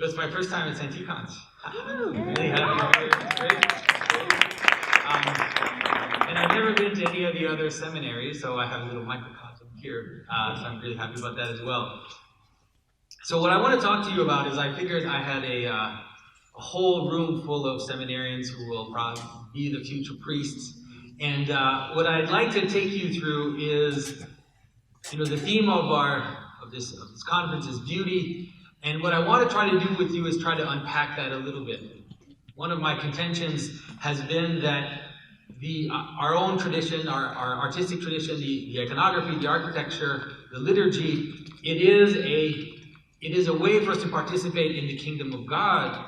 So it's my first time at St-Tikhon. Really happy. Great. And I've never been to any of the other seminaries, so I have a little microcosm here. So I'm really happy about that as well. So what I want to talk to you about is I figured I had a whole room full of seminarians who will probably be the future priests. And what I'd like to take you through is, the theme of this conference is beauty. And what I want to try to do with you is try to unpack that a little bit. One of my contentions has been that our own tradition, our artistic tradition, the iconography, the architecture, the liturgy, it is a way for us to participate in the kingdom of God,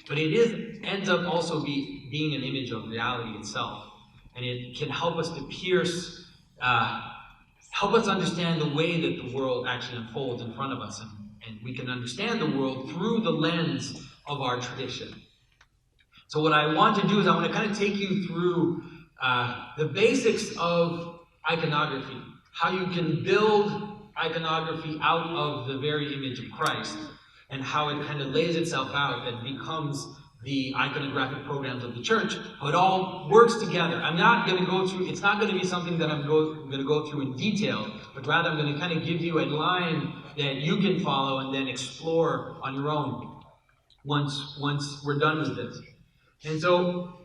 but it ends up also being an image of reality itself. And it can help us to help us understand the way that the world actually unfolds in front of us. And we can understand the world through the lens of our tradition. So what I want to do is I want to kind of take you through the basics of iconography, how you can build iconography out of the very image of Christ, and how it kind of lays itself out and becomes the iconographic programs of the church, how it all works together. I'm not going to go through, it's not going to be something that I'm going to go through in detail, but rather I'm going to kind of give you a line that you can follow and then explore on your own once we're done with this. And so,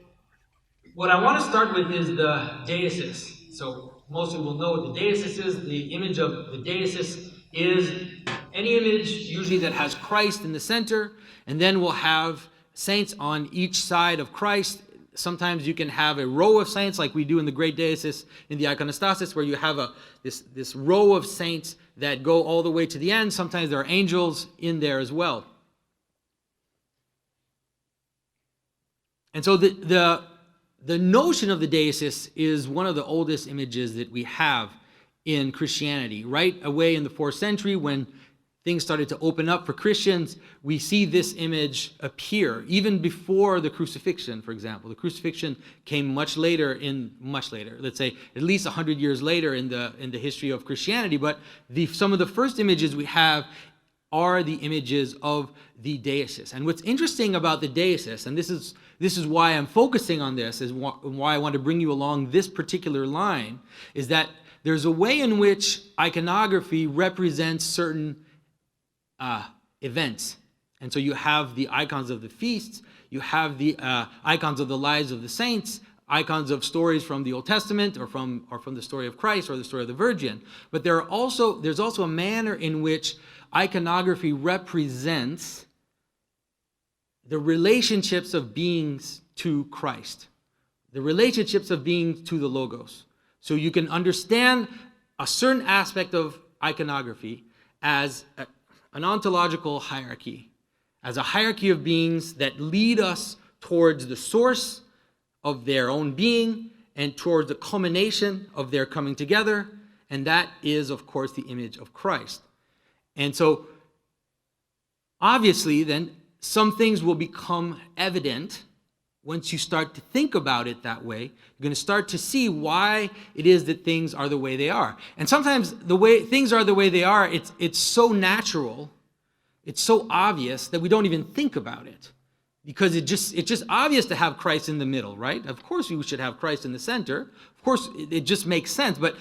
what I want to start with is the deesis. So, most of you will know what the deesis is. The image of the deesis is any image, usually that has Christ in the center, and then we'll have saints on each side of Christ. Sometimes you can have a row of saints, like we do in the great deesis in the iconostasis, where you have this row of saints that go all the way to the end. Sometimes there are angels in there as well. And so the notion of the deesis is one of the oldest images that we have in Christianity. Right away in the 4th century, when things started to open up for Christians, we see this image appear, even before the crucifixion, for example. The crucifixion came much later, let's say at least 100 years later in the history of Christianity, but some of the first images we have are the images of the deesis. And what's interesting about the deesis, and this is why I'm focusing on this, is why I want to bring you along this particular line, is that there's a way in which iconography represents certain events. And so you have the icons of the feasts, you have the icons of the lives of the saints, icons of stories from the Old Testament or from the story of Christ or the story of the Virgin. But there's also a manner in which iconography represents the relationships of beings to Christ, the relationships of beings to the Logos. So you can understand a certain aspect of iconography as an ontological hierarchy, as a hierarchy of beings that lead us towards the source of their own being and towards the culmination of their coming together, and that is, of course, the image of Christ. And so, obviously, then, some things will become evident once you start to think about it that way. You're going to start to see why it is that things are the way they are. And sometimes the way things are the way they are, it's so natural, it's so obvious that we don't even think about it. Because it's just obvious to have Christ in the middle, right? Of course we should have Christ in the center. Of course it just makes sense, but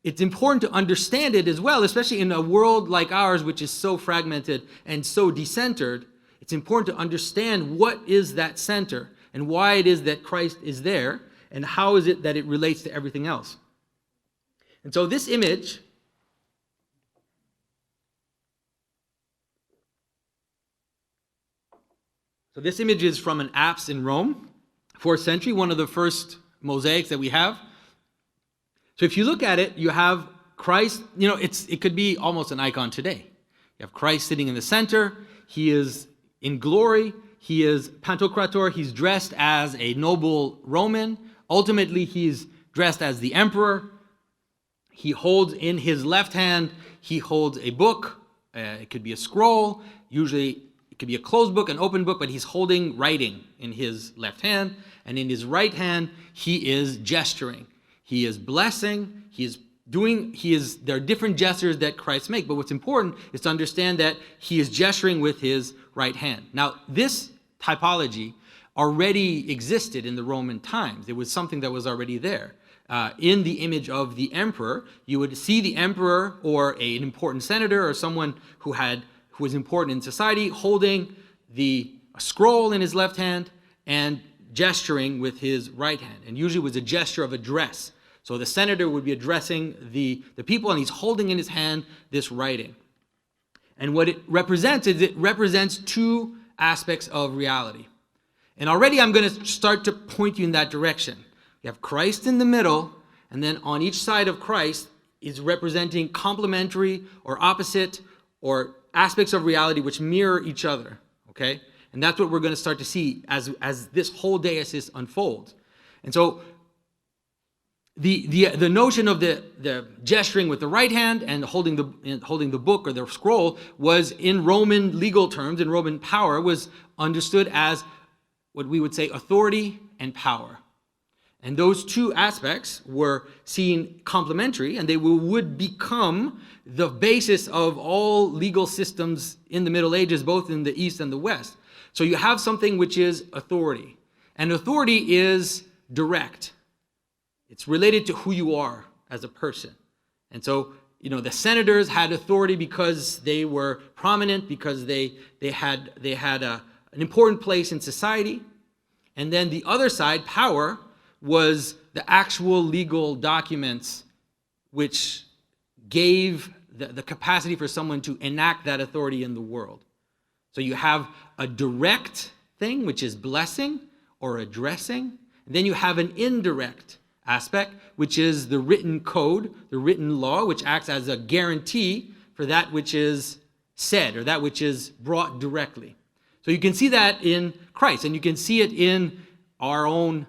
it's important to understand it as well, especially in a world like ours, which is so fragmented and so decentered. It's important to understand what is that center and why it is that Christ is there and how is it that it relates to everything else. And so this image is from an apse in Rome, 4th century, one of the first mosaics that we have. So if you look at it, you have Christ, it could be almost an icon today. You have Christ sitting in the center. He is in glory. He is Pantocrator. He's dressed as a noble Roman. Ultimately, he's dressed as the emperor. He holds in his left hand, he holds a book. It could be a scroll. Usually, it could be a closed book, an open book, but he's holding writing in his left hand. And in his right hand, he is gesturing. He is blessing. There are different gestures that Christ makes. But what's important is to understand that he is gesturing with his right hand. Now, this typology already existed in the Roman times. It was something that was already there. In the image of the emperor, you would see the emperor or an important senator or someone who was important in society holding a scroll in his left hand and gesturing with his right hand. And usually it was a gesture of address. So the senator would be addressing the people, and he's holding in his hand this writing. And what it represents two aspects of reality. And already I'm going to start to point you in that direction. You have Christ in the middle, and then on each side of Christ is representing complementary or opposite or aspects of reality which mirror each other, okay? And that's what we're going to start to see as this whole deicist unfolds. And so the notion of the gesturing with the right hand and holding the book or the scroll was, in Roman legal terms, in Roman power, was understood as what we would say authority and power. And those two aspects were seen complementary, and they would become the basis of all legal systems in the Middle Ages, both in the East and the West. So you have something which is authority. And authority is direct. It's related to who you are as a person. And so, the senators had authority because they were prominent, because they had an important place in society. And then the other side, power, was the actual legal documents which gave the capacity for someone to enact that authority in the world. So you have a direct thing, which is blessing or addressing. And then you have an indirect aspect, which is the written code, the written law, which acts as a guarantee for that which is said or that which is brought directly. So you can see that in Christ, and you can see it in our own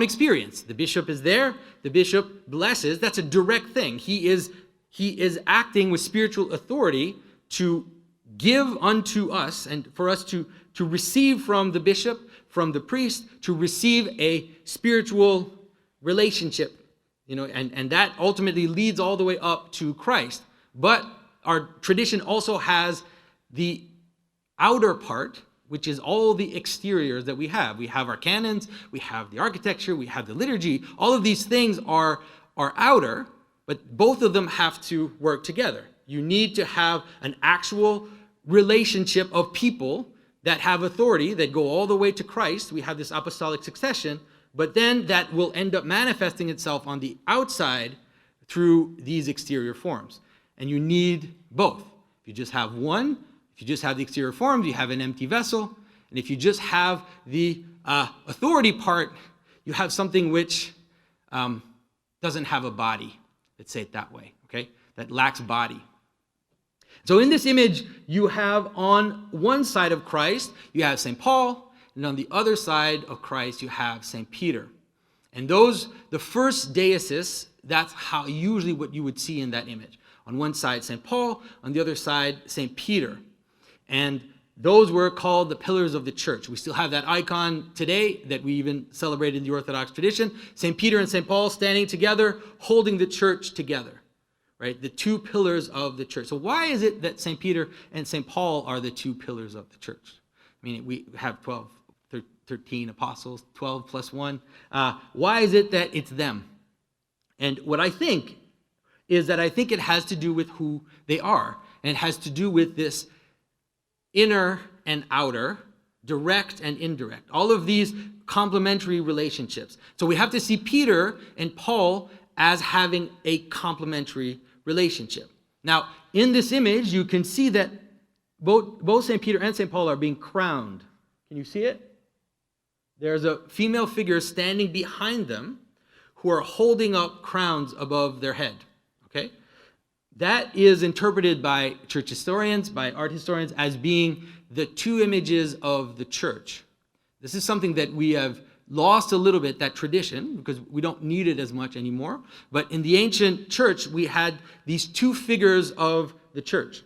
experience. The bishop is there. The bishop blesses. That's a direct thing. He is acting with spiritual authority to give unto us and for us to receive from the bishop, from the priest, to receive a spiritual relationship, and that ultimately leads all the way up to Christ. But our tradition also has the outer part, which is all the exteriors that we have. We have our canons, we have the architecture, we have the liturgy. All of these things are outer, but both of them have to work together. You need to have an actual relationship of people that have authority, that go all the way to Christ. We have this apostolic succession, but then that will end up manifesting itself on the outside through these exterior forms. And you need both. If you just have one, if you just have the exterior forms, you have an empty vessel. And if you just have the authority part, you have something which doesn't have a body. Let's say it that way, okay? That lacks body. So in this image, you have on one side of Christ, you have St. Paul, and on the other side of Christ, you have St. Peter. And the first deicists, that's how usually what you would see in that image. On one side, St. Paul, on the other side, St. Peter. And those were called the pillars of the church. We still have that icon today that we even celebrate in the Orthodox tradition. St. Peter and St. Paul standing together, holding the church together, right? The two pillars of the church. So why is it that St. Peter and St. Paul are the two pillars of the church? I mean, we have 13 apostles, 12 plus 1. Why is it that it's them? And what I think is that I think it has to do with who they are. And it has to do with this inner and outer, direct and indirect. All of these complementary relationships. So we have to see Peter and Paul as having a complementary relationship. Now, in this image, you can see that both St. Peter and St. Paul are being crowned. Can you see it? There's a female figure standing behind them who are holding up crowns above their head. Okay? That is interpreted by church historians, by art historians, as being the two images of the church. This is something that we have lost a little bit, that tradition, because we don't need it as much anymore. But in the ancient church, we had these two figures of the church.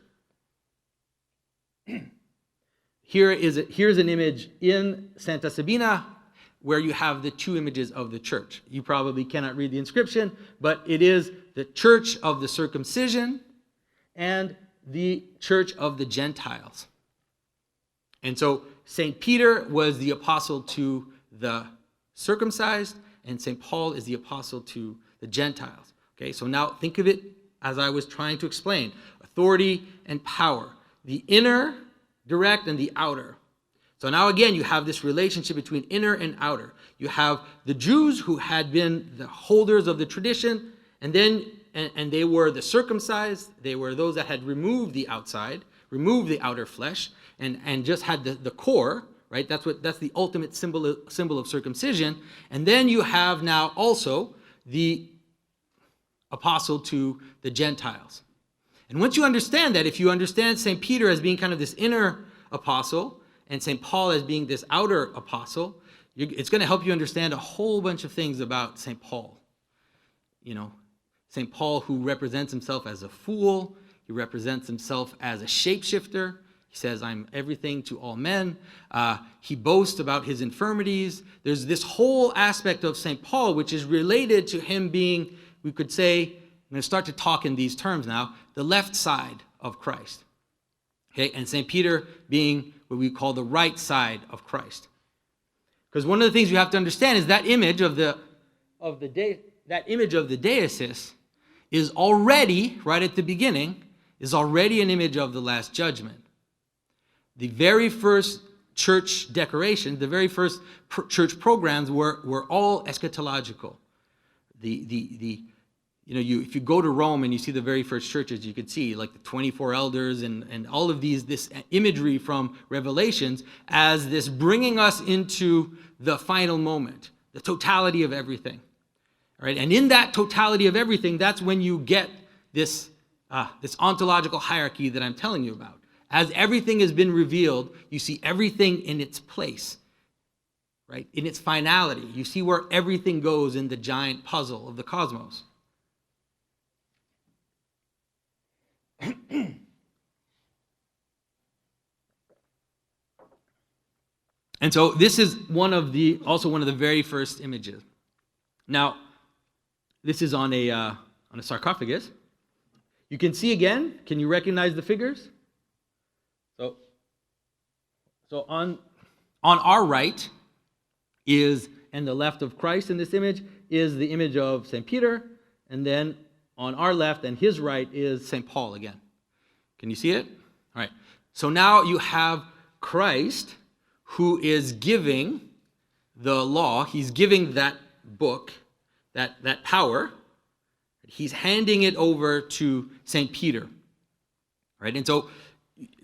Here's an image in Santa Sabina where you have the two images of the church. You probably cannot read the inscription, but it is the church of the circumcision and the church of the Gentiles. And so St. Peter was the apostle to the circumcised, and St. Paul is the apostle to the Gentiles. Okay, so now think of it as I was trying to explain. Authority and power. The inner, direct, and the outer. So now again, you have this relationship between inner and outer. You have the Jews who had been the holders of the tradition, and they were the circumcised. They were those that had removed the outside, removed the outer flesh, and just had the core, right? That's the ultimate symbol of circumcision. And then you have now also the apostle to the Gentiles. And once you understand that, if you understand St. Peter as being kind of this inner apostle and St. Paul as being this outer apostle, it's going to help you understand a whole bunch of things about St. Paul. You know, St. Paul, who represents himself as a fool, he represents himself as a shapeshifter. He says, I'm everything to all men. He boasts about his infirmities. There's this whole aspect of St. Paul, which is related to him being, we could say, I'm going to start to talk in these terms now, the left side of Christ. Okay, and St. Peter being what we call the right side of Christ. Because one of the things you have to understand is that image of the deicist is already, right at the beginning, is already an image of the Last Judgment. The very first church decorations, the very first church programs were all eschatological. If you go to Rome and you see the very first churches, you could see like the 24 elders and all of this imagery from Revelations as this bringing us into the final moment, the totality of everything. All right, and in that totality of everything, that's when you get this ontological hierarchy that I'm telling you about. As everything has been revealed, you see everything in its place, right? In its finality. You see where everything goes in the giant puzzle of the cosmos. And so this is also one of the very first images. Now, this is on a sarcophagus. You can see again. Can you recognize the figures? So on our right is, and the left of Christ in this image, is the image of St. Peter, and then on our left and his right is St. Paul again. Can you see it? All right. So now you have Christ who is giving the law. He's giving that book, that power. He's handing it over to St. Peter. Right? And so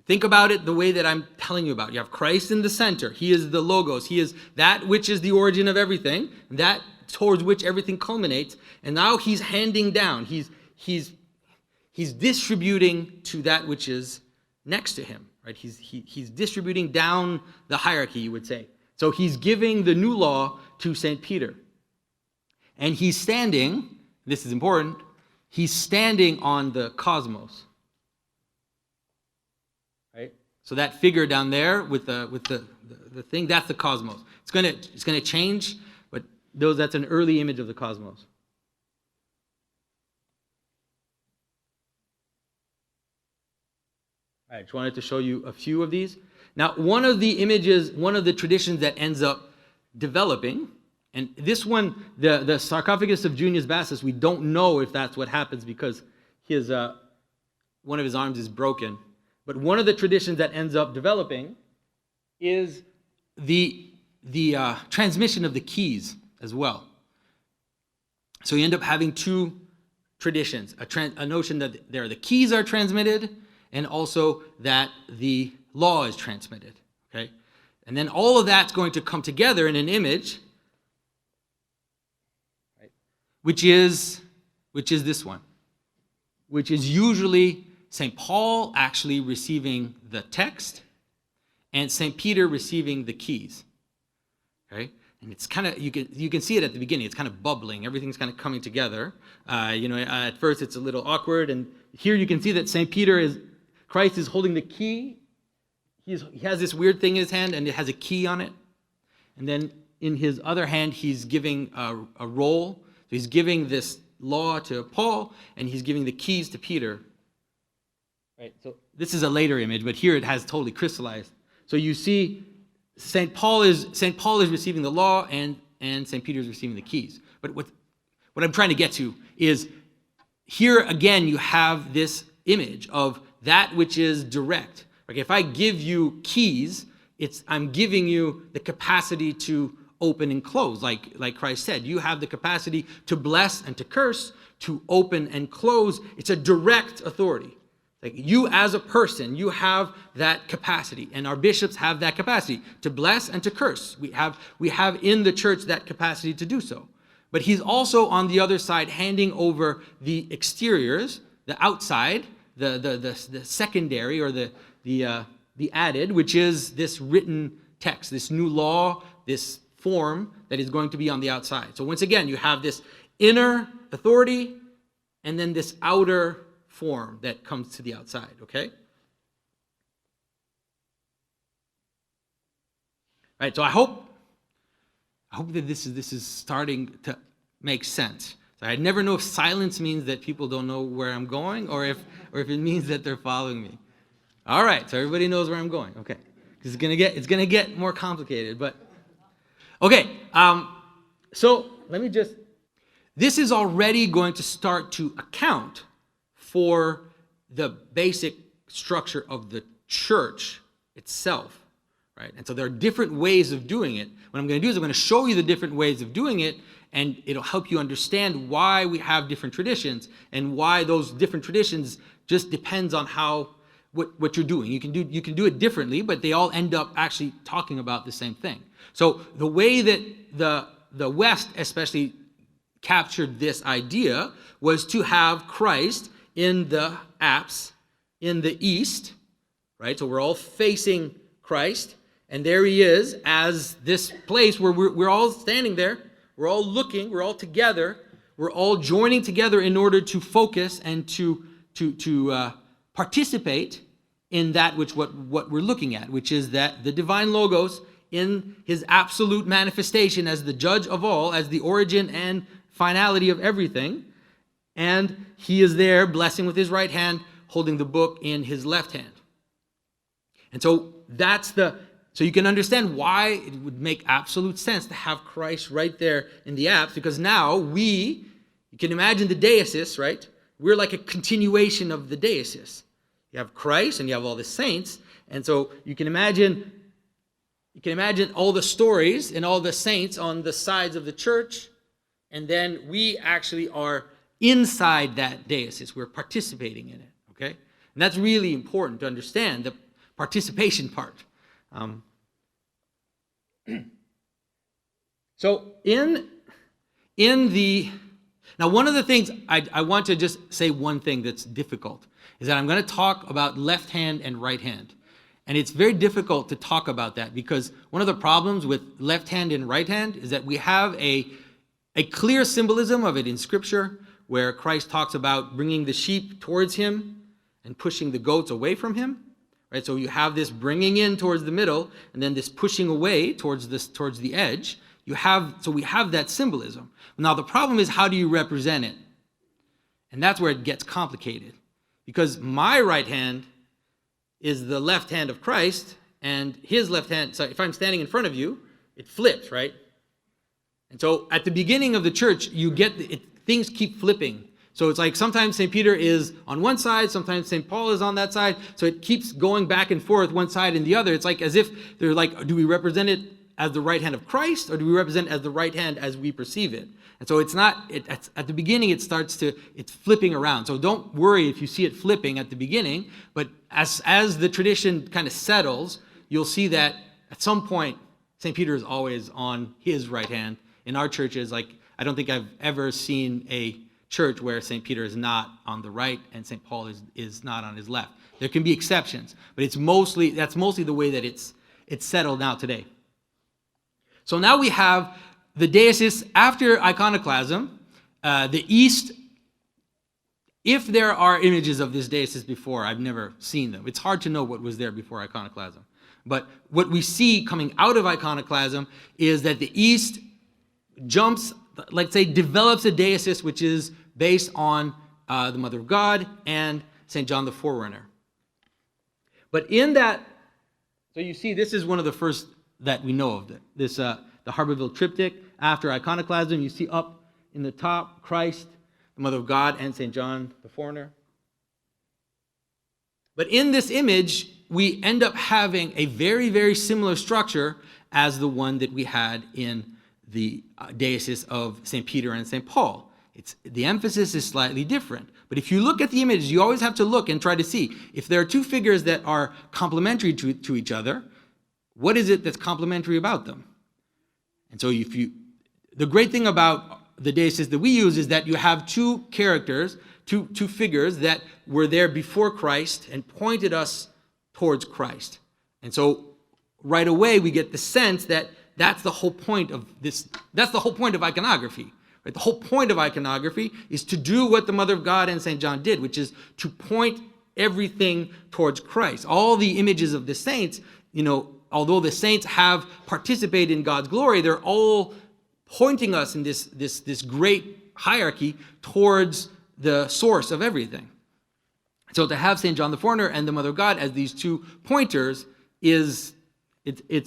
think about it the way that I'm telling you about. You have Christ in the center. He is the Logos. He is that which is the origin of everything, that towards which everything culminates. And now he's handing down. He's distributing to that which is next to him. Right? He's distributing down the hierarchy, you would say. So he's giving the new law to St. Peter. And he's standing, this is important, he's standing on the cosmos. Right? So that figure down there with the thing, that's the cosmos. It's gonna change, but that's an early image of the cosmos. I just wanted to show you a few of these. Now, one of the traditions that ends up developing, and this one, the sarcophagus of Junius Bassus, we don't know if that's what happens because one of his arms is broken. But one of the traditions that ends up developing is the transmission of the keys as well. So you end up having two traditions, a notion that the keys are transmitted, and also that the law is transmitted, okay? And then all of that's going to come together in an image, right, which is this one, which is usually St. Paul actually receiving the text and St. Peter receiving the keys, okay? And it's kind of, you can see it at the beginning, it's kind of bubbling, everything's kind of coming together. At first it's a little awkward, and here you can see that Christ is holding the key. He has this weird thing in his hand, and it has a key on it. And then in his other hand, he's giving a roll. So he's giving this law to Paul, and he's giving the keys to Peter. Right. So this is a later image, but here it has totally crystallized. So you see, St. Paul is receiving the law, and St. Peter is receiving the keys. But what I'm trying to get to is, here again you have this image of that which is direct. Like if I give you keys, I'm giving you the capacity to open and close, like Christ said. You have the capacity to bless and to curse, to open and close. It's a direct authority. Like you as a person, you have that capacity, and our bishops have that capacity to bless and to curse. We have in the church that capacity to do so. But he's also on the other side handing over the exteriors, the outside, the secondary, or the added, which is this written text, this new law, this form that is going to be on the outside. So once again, you have this inner authority and then this outer form that comes to the outside, okay? All right, so I hope that this is starting to make sense. So I never know if silence means that people don't know where I'm going, or if it means that they're following me. All right, so everybody knows where I'm going. Okay, because it's gonna get more complicated, but okay. So let me just. This is already going to start to account for the basic structure of the church itself, right? And so there are different ways of doing it. What I'm going to do is I'm going to show you the different ways of doing it, and it'll help you understand why we have different traditions and why those different traditions just depends on what you're doing. You can do it differently, but they all end up actually talking about the same thing. So the way that the West especially captured this idea was to have Christ in the apse in the east, right? So we're all facing Christ, and there he is as this place where we're all standing there, we're all looking, we're all together, we're all joining together in order to focus and to participate in that what we're looking at, which is that the divine Logos in his absolute manifestation as the judge of all, as the origin and finality of everything, and he is there blessing with his right hand, holding the book in his left hand. And so so you can understand why it would make absolute sense to have Christ right there in the apse, because now you can imagine the deicus, right? We're like a continuation of the deicus. You have Christ and you have all the saints, and so you can imagine all the stories and all the saints on the sides of the church, and then we actually are inside that deicus. We're participating in it, okay? And that's really important to understand, the participation part. So now one of the things, I want to just say one thing that's difficult, is that I'm going to talk about left hand and right hand. And it's very difficult to talk about that, because one of the problems with left hand and right hand is that we have a clear symbolism of it in Scripture, where Christ talks about bringing the sheep towards him and pushing the goats away from him. Right? So you have this bringing in towards the middle, and then this pushing away towards the edge. We have that symbolism. Now the problem is, how do you represent it? And that's where it gets complicated, because my right hand is the left hand of Christ, and his left hand. So if I'm standing in front of you, it flips, right? And so at the beginning of the church, things keep flipping. So it's like sometimes St. Peter is on one side, sometimes St. Paul is on that side. So it keeps going back and forth, one side and the other. It's like as if they're like, do we represent it as the right hand of Christ, or do we represent it as the right hand as we perceive it? And so it's not, at the beginning it's flipping around. So don't worry if you see it flipping at the beginning, but as the tradition kind of settles, you'll see that at some point, St. Peter is always on his right hand. In our churches, I don't think I've ever seen a church where St. Peter is not on the right and St. Paul is not on his left. There can be exceptions, but that's mostly the way that it's settled now today. So now we have the deicus after iconoclasm. The East, if there are images of this deicus before, I've never seen them. It's hard to know what was there before iconoclasm. But what we see coming out of iconoclasm is that the East develops a deicus which is based on the Mother of God and St. John the Forerunner. But in that So you see, this is one of the first that we know of. This the Harborville triptych. After iconoclasm, you see up in the top Christ, the Mother of God, and St. John the Foreigner. But in this image, we end up having a very, very similar structure as the one that we had in the diocese of St. Peter and St. Paul. The emphasis is slightly different. But if you look at the images, you always have to look and try to see if there are two figures that are complementary to each other, what is it that's complementary about them? And so the great thing about the diocese that we use is that you have two characters, two figures that were there before Christ and pointed us towards Christ. And so right away we get the sense that that's the whole point of this. That's the whole point of iconography. Right? The whole point of iconography is to do what the Mother of God and St. John did, which is to point everything towards Christ. All the images of the saints, although the saints have participated in God's glory, they're all pointing us in this great hierarchy towards the source of everything. So to have St. John the Foreigner and the Mother of God as these two pointers it's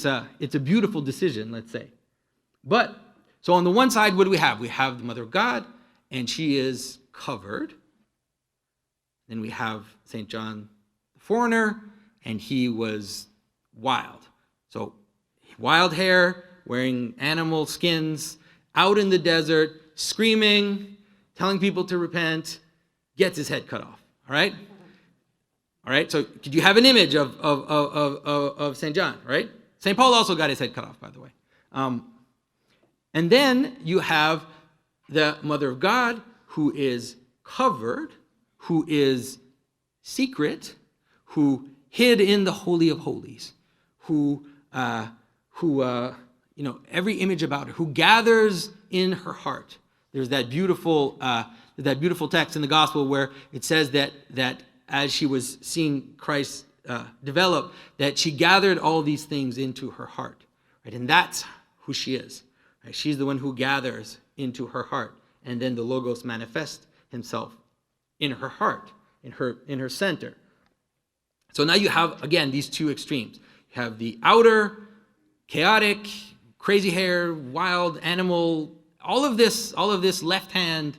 a beautiful decision, let's say. But so on the one side, what do we have? We have the Mother of God, and she is covered. Then we have St. John the Foreigner, and he was wild. So wild hair, wearing animal skins, out in the desert, screaming, telling people to repent, gets his head cut off. All right? All right, so could you have an image of St. John, right? St. Paul also got his head cut off, by the way. And then you have the Mother of God, who is covered, who is secret, who hid in the Holy of Holies, who every image about her, who gathers in her heart. There's that beautiful text in the Gospel where it says that as she was seeing Christ develop, that she gathered all these things into her heart, right? And that's who she is. Right? She's the one who gathers into her heart, and then the Logos manifests himself in her heart, in her center. So now you have, again, these two extremes. You have the outer, chaotic, crazy hair, wild animal, all of this left hand,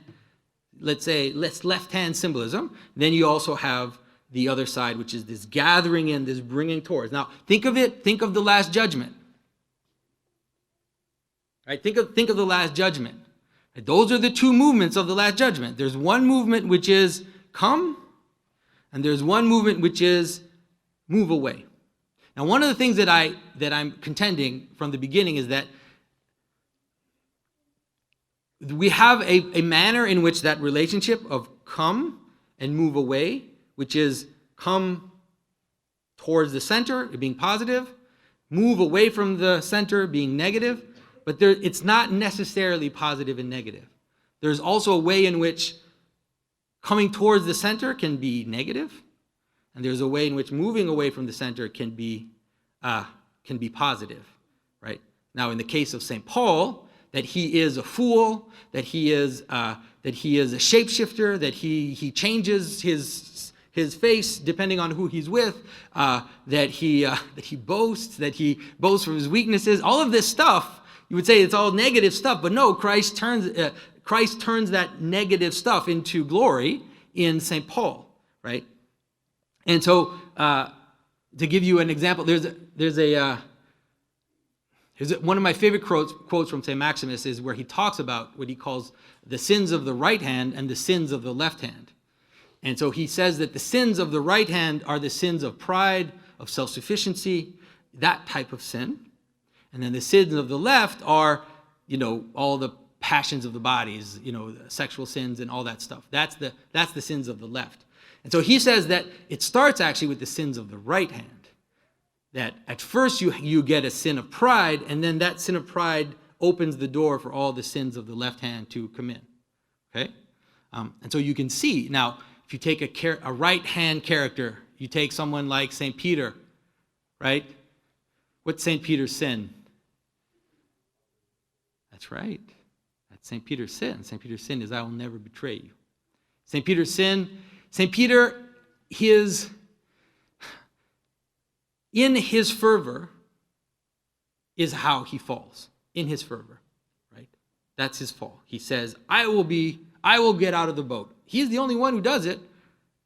let's say, left hand symbolism. Then you also have the other side, which is this gathering in, this bringing towards. Now, think of the Last Judgment. Right? Think of the Last Judgment. Right? Those are the two movements of the Last Judgment. There's one movement which is come, and there's one movement which is move away. Now, one of the things that I'm contending from the beginning is that we have a manner in which that relationship of come and move away, which is come towards the center, being positive, move away from the center, being negative, but it's not necessarily positive and negative. There's also a way in which coming towards the center can be negative, and there's a way in which moving away from the center can be positive, right? Now, in the case of St. Paul, that he is a fool, that he is a shapeshifter, that he changes his face depending on who he's with, that he boasts from his weaknesses. All of this stuff, you would say it's all negative stuff, but no, Christ turns that negative stuff into glory in St. Paul, right? And so, to give you an example, there's one of my favorite quotes from St. Maximus is where he talks about what he calls the sins of the right hand and the sins of the left hand. And so he says that the sins of the right hand are the sins of pride, of self-sufficiency, that type of sin. And then the sins of the left are, all the passions of the bodies, the sexual sins and all that stuff. That's the sins of the left. And so he says that it starts actually with the sins of the right hand. That at first you get a sin of pride, and then that sin of pride opens the door for all the sins of the left hand to come in. Okay? And so you can see, now, if you take a right hand character, you take someone like St. Peter, right? What's St. Peter's sin? That's right. That's St. Peter's sin. St. Peter's sin is, I will never betray you. St. Peter's sin, St. Peter, in his fervor is how he falls. In his fervor, right? That's his fall. He says, I will get out of the boat. He's the only one who does it.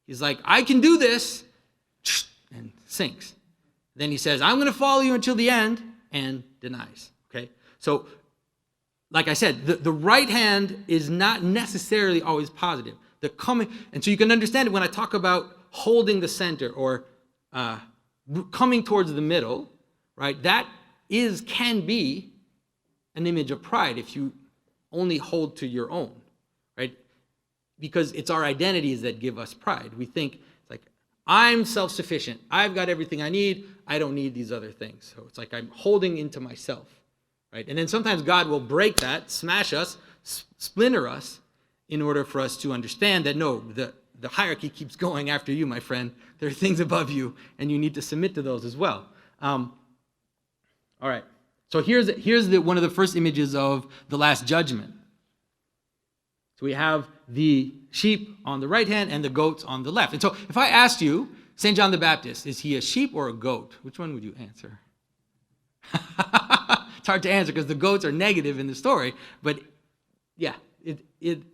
He's like, I can do this, and sinks. Then he says, I'm going to follow you until the end, and denies. Okay? So, like I said, the right hand is not necessarily always positive. And so you can understand it when I talk about holding the center or coming towards the middle, right? That can be an image of pride if you only hold to your own, right? Because it's our identities that give us pride. We think, it's like, I'm self-sufficient. I've got everything I need. I don't need these other things. So it's like I'm holding into myself, right? And then sometimes God will break that, smash us, splinter us, in order for us to understand that, no, the hierarchy keeps going after you, my friend. There are things above you, and you need to submit to those as well. All right. So here's one of the first images of the Last Judgment. So we have the sheep on the right hand and the goats on the left. And so if I asked you, St. John the Baptist, is he a sheep or a goat? Which one would you answer? It's hard to answer because the goats are negative in the story. But yeah, it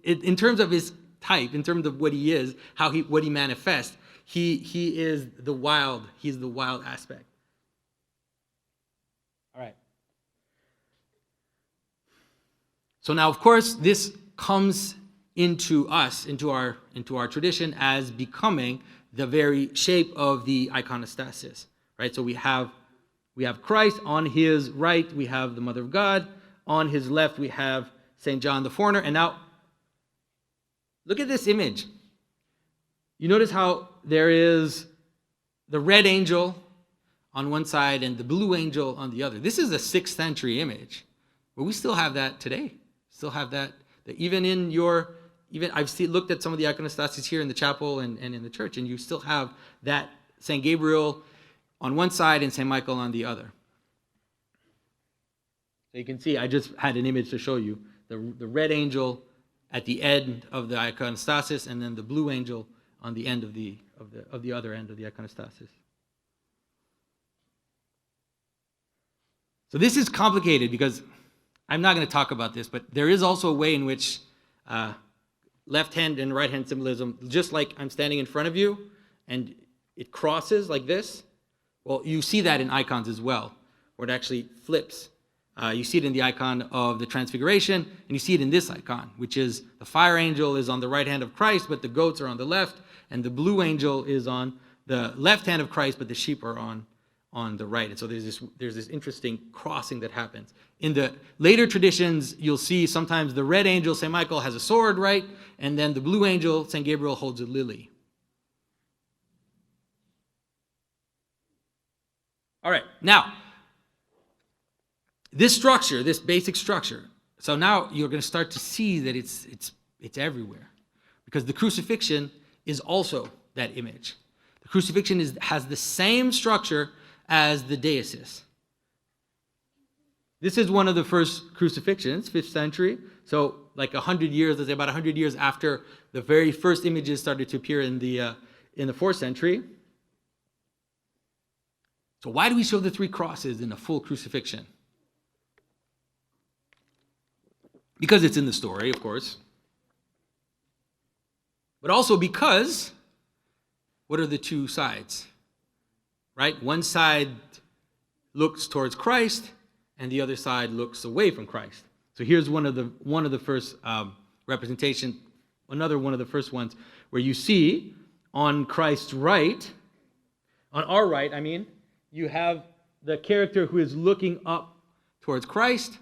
in terms of his type, in terms of what he is, what he manifests, he is the wild. He's the wild aspect. All right. So now, of course, this comes into us, into our tradition, as becoming the very shape of the iconostasis, right? So we have Christ on his right, we have the Mother of God. On his left, we have St. John the Foreigner. And now, look at this image. You notice how there is the red angel on one side and the blue angel on the other. This is a 6th century image, but we still have that today. Still have that even I've looked at some of the iconostasis here in the chapel and in the church, and you still have that St. Gabriel on one side and St. Michael on the other. So you can see, I just had an image to show you the red angel at the end of the iconostasis, and then the blue angel on the end of the other end of the iconostasis. So this is complicated because I'm not going to talk about this, but there is also a way in which left hand and right hand symbolism, just like I'm standing in front of you and it crosses like this. Well, you see that in icons as well, where it actually flips. You see it in the icon of the Transfiguration, and you see it in this icon, which is the fire angel is on the right hand of Christ, but the goats are on the left, and the blue angel is on the left hand of Christ, but the sheep are on the right. And so there's this interesting crossing that happens. In the later traditions, you'll see sometimes the red angel, St. Michael, has a sword, right? And then the blue angel, St. Gabriel, holds a lily. All right, now, this structure, this basic structure, so now you're going to start to see that it's everywhere. Because the crucifixion is also that image. The crucifixion has the same structure as the deisis. This is one of the first crucifixions, 5th century. So like 100 years, let's say about 100 years after the very first images started to appear in the 4th century. So why do we show the 3 crosses in a full crucifixion? Because it's in the story, of course. But also because, what are the 2 sides? Right? One side looks towards Christ, and the other side looks away from Christ. So here's one of the first representation, another one of the first ones, where you see on Christ's right, on our right, you have the character who is looking up towards Christ,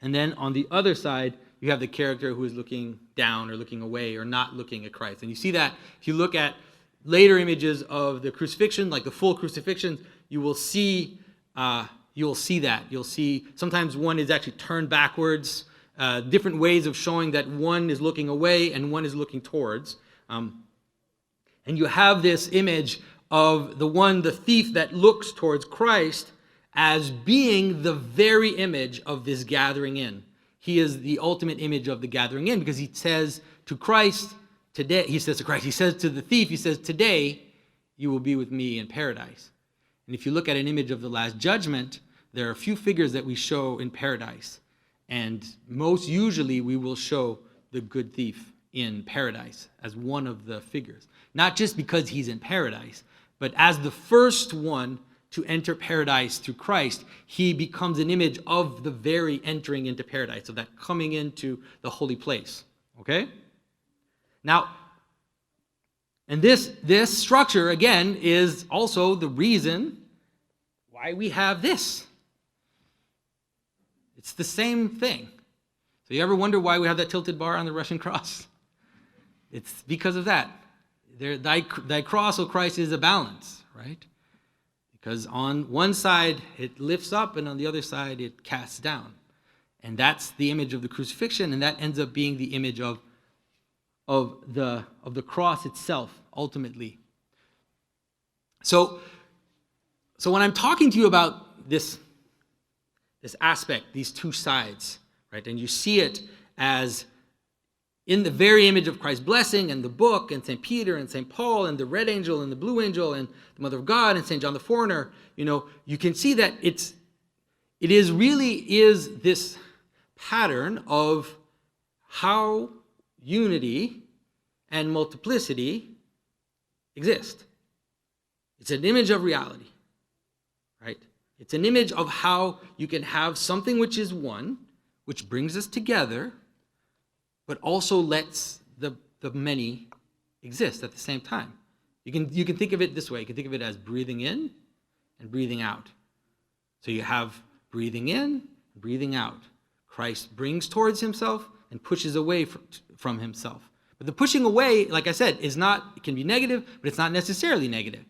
and then on the other side, you have the character who is looking down or looking away or not looking at Christ. And you see that if you look at later images of the crucifixion, like the full crucifixion, you will see that. You'll see sometimes one is actually turned backwards, different ways of showing that one is looking away and one is looking towards. And you have this image of the thief that looks towards Christ as being the very image of this gathering in. He is the ultimate image of the gathering in because he says to Christ, today, he says to the thief, he says, today you will be with me in paradise. And if you look at an image of the Last Judgment, there are a few figures that we show in paradise. And most usually we will show the good thief in paradise as one of the figures. Not just because he's in paradise, but as the first one to enter paradise through Christ, he becomes an image of the very entering into paradise, of that coming into the holy place. Okay? Now, and this structure, again, is also the reason why we have this. It's the same thing. So you ever wonder why we have that tilted bar on the Russian cross? It's because of that. Thy cross, O Christ, is a balance, right? Because on one side it lifts up and on the other side it casts down. And that's the image of the crucifixion, and that ends up being the image of the cross itself, ultimately. So when I'm talking to you about this aspect, these two sides, right, and you see it as in the very image of Christ's blessing and the book and St. Peter and St. Paul and the red angel and the blue angel and the Mother of God and St. John the Foreigner, you can see that it really is this pattern of how unity and multiplicity exist. It's an image of reality, right? It's an image of how you can have something which is one, which brings us together, but also lets the many exist at the same time. You can think of it this way. You can think of it as breathing in and breathing out. So you have breathing in, breathing out. Christ brings towards himself and pushes away from himself. But the pushing away, like I said, it can be negative, but it's not necessarily negative.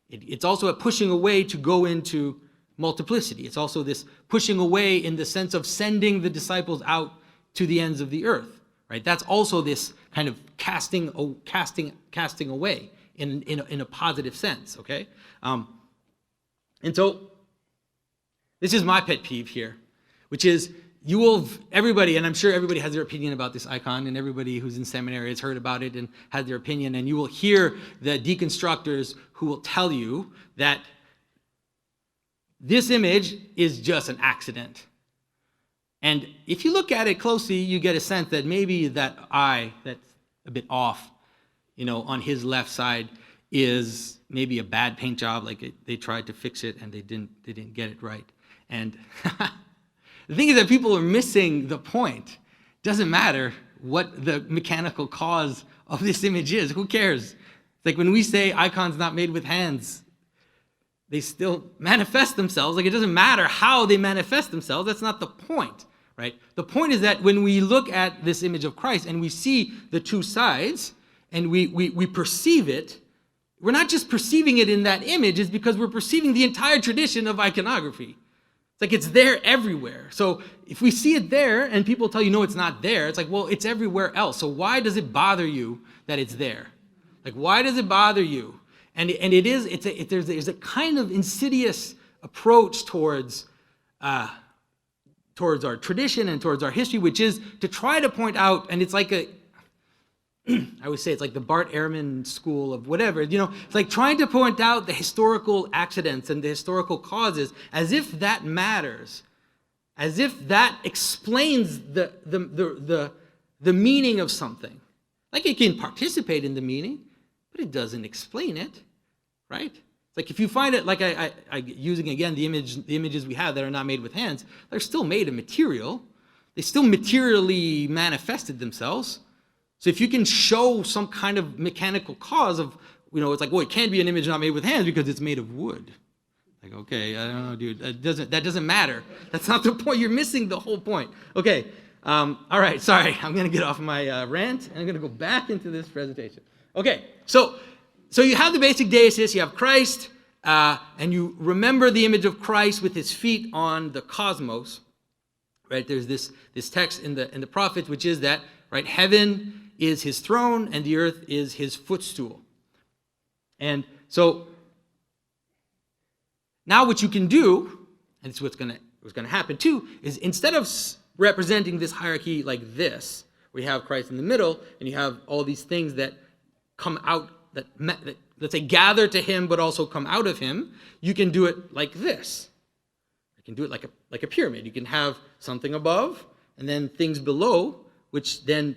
It's also a pushing away to go into multiplicity. It's also this pushing away in the sense of sending the disciples out to the ends of the earth. Right? That's also this kind of casting away in a positive sense. Okay, and so this is my pet peeve here, which is everybody, and I'm sure everybody has their opinion about this icon, and everybody who's in seminary has heard about it and has their opinion, and you will hear the deconstructors who will tell you that this image is just an accident. And if you look at it closely, you get a sense that maybe that eye that's a bit off, on his left side is maybe a bad paint job, like they tried to fix it and they didn't get it right. And the thing is that people are missing the point. It doesn't matter what the mechanical cause of this image is. Who cares? It's like when we say icons not made with hands, they still manifest themselves. Like it doesn't matter how they manifest themselves. That's not the point. Right? The point is that when we look at this image of Christ and we see the two sides and we perceive it, we're not just perceiving it in that image, it's because we're perceiving the entire tradition of iconography. It's like it's there everywhere. So if we see it there and people tell you, no, it's not there, it's like, well, it's everywhere else. So why does it bother you that it's there? Like, why does it bother you? And there's a kind of insidious approach towards our tradition and towards our history, which is to try to point out, and it's like I would say it's like the Bart Ehrman school of whatever, it's like trying to point out the historical accidents and the historical causes as if that matters, as if that explains the meaning of something. Like it can participate in the meaning, but it doesn't explain it, right? Like if you find it, like I using again the images we have that are not made with hands, they're still made of material. They still materially manifested themselves. So if you can show some kind of mechanical cause of, it's like, well, it can't be an image not made with hands because it's made of wood. Like, okay, I don't know, dude. That doesn't matter. That's not the point. You're missing the whole point. Okay. All right. Sorry. I'm going to get off my rant and I'm going to go back into this presentation. Okay. So you have the basic deicist, you have Christ, and you remember the image of Christ with his feet on the cosmos, right? There's this text in the prophets, which is that, right, heaven is his throne and the earth is his footstool. And so now what you can do, and it's what's going to happen too, is instead of representing this hierarchy like this, where you have Christ in the middle and you have all these things that come out, that let's say, gather to him but also come out of him, you can do it like this. You can do it like a pyramid. You can have something above and then things below, which then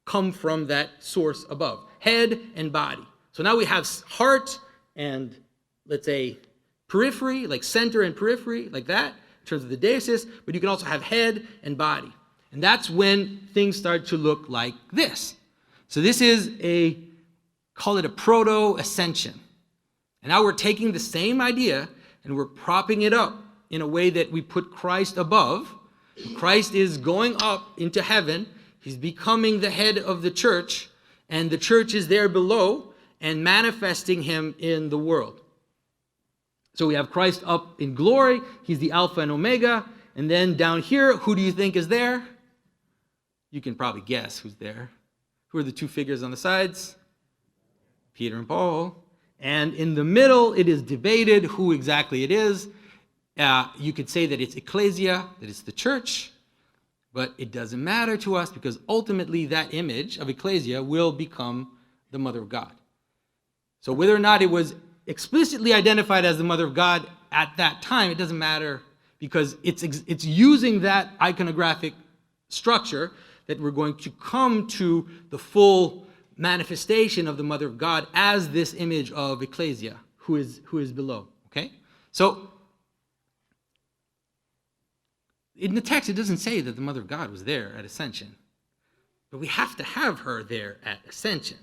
come from that source above. Head and body. So now we have heart and, let's say, periphery, like center and periphery, like that, in terms of the deicist, but you can also have head and body. And that's when things start to look like this. So this is call it a proto-ascension. And now we're taking the same idea and we're propping it up in a way that we put Christ above. Christ is going up into heaven. He's becoming the head of the church, and the church is there below and manifesting him in the world. So we have Christ up in glory. He's the Alpha and Omega. And then down here, who do you think is there? You can probably guess who's there. Who are the two figures on the sides? Peter and Paul. And in the middle, it is debated who exactly it is. You could say that it's ecclesia, that it's the church, but it doesn't matter to us because ultimately that image of ecclesia will become the Mother of God. So whether or not it was explicitly identified as the Mother of God at that time, it doesn't matter because it's using that iconographic structure that we're going to come to the full manifestation of the Mother of God as this image of ecclesia, who is below. Okay? So in the text, it doesn't say that the Mother of God was there at Ascension. But we have to have her there at Ascension.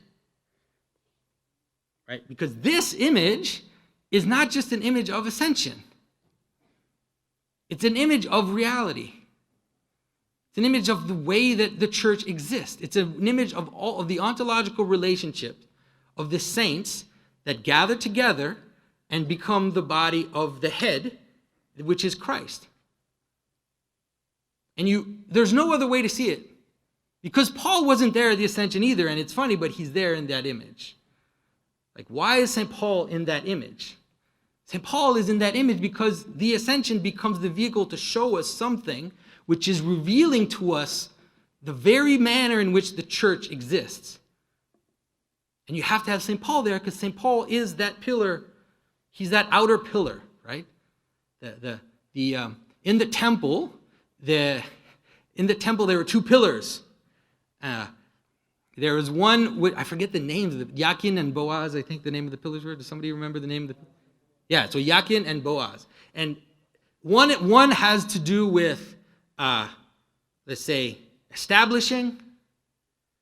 Right? Because this image is not just an image of Ascension. It's an image of reality. It's an image of the way that the church exists. It's an image of all of the ontological relationship of the saints that gather together and become the body of the head, which is Christ. And there's no other way to see it. Because Paul wasn't there at the Ascension either, and it's funny, but he's there in that image. Like, why is St. Paul in that image? St. Paul is in that image because the Ascension becomes the vehicle to show us something which is revealing to us the very manner in which the church exists. And you have to have St. Paul there because St. Paul is that pillar. He's that outer pillar, right? In the temple, there were two pillars. There was one, I forget the names, Yakin and Boaz, I think the name of the pillars were. Does somebody remember the name of the? Yeah, so Yakin and Boaz. And one has to do with, let's say, establishing,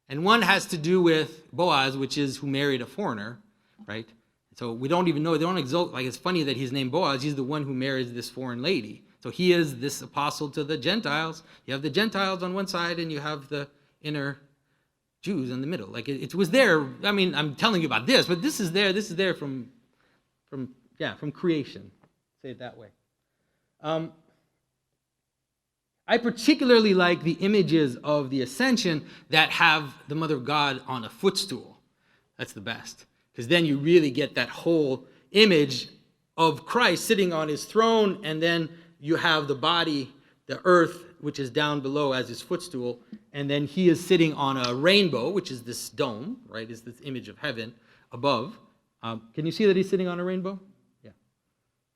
and one has to do with Boaz, which is who married a foreigner, right? So we don't even know, they don't exalt, like it's funny that he's named Boaz, he's the one who marries this foreign lady. So he is this apostle to the Gentiles. You have the Gentiles on one side and you have the inner Jews in the middle. Like it was there. I mean, I'm telling you about this, but this is there from creation. Say it that way. I particularly like the images of the Ascension that have the Mother of God on a footstool. That's the best. Because then you really get that whole image of Christ sitting on his throne, and then you have the body, the earth, which is down below as his footstool, and then he is sitting on a rainbow, which is this dome, right? Is this image of heaven above. Can you see that he's sitting on a rainbow? Yeah.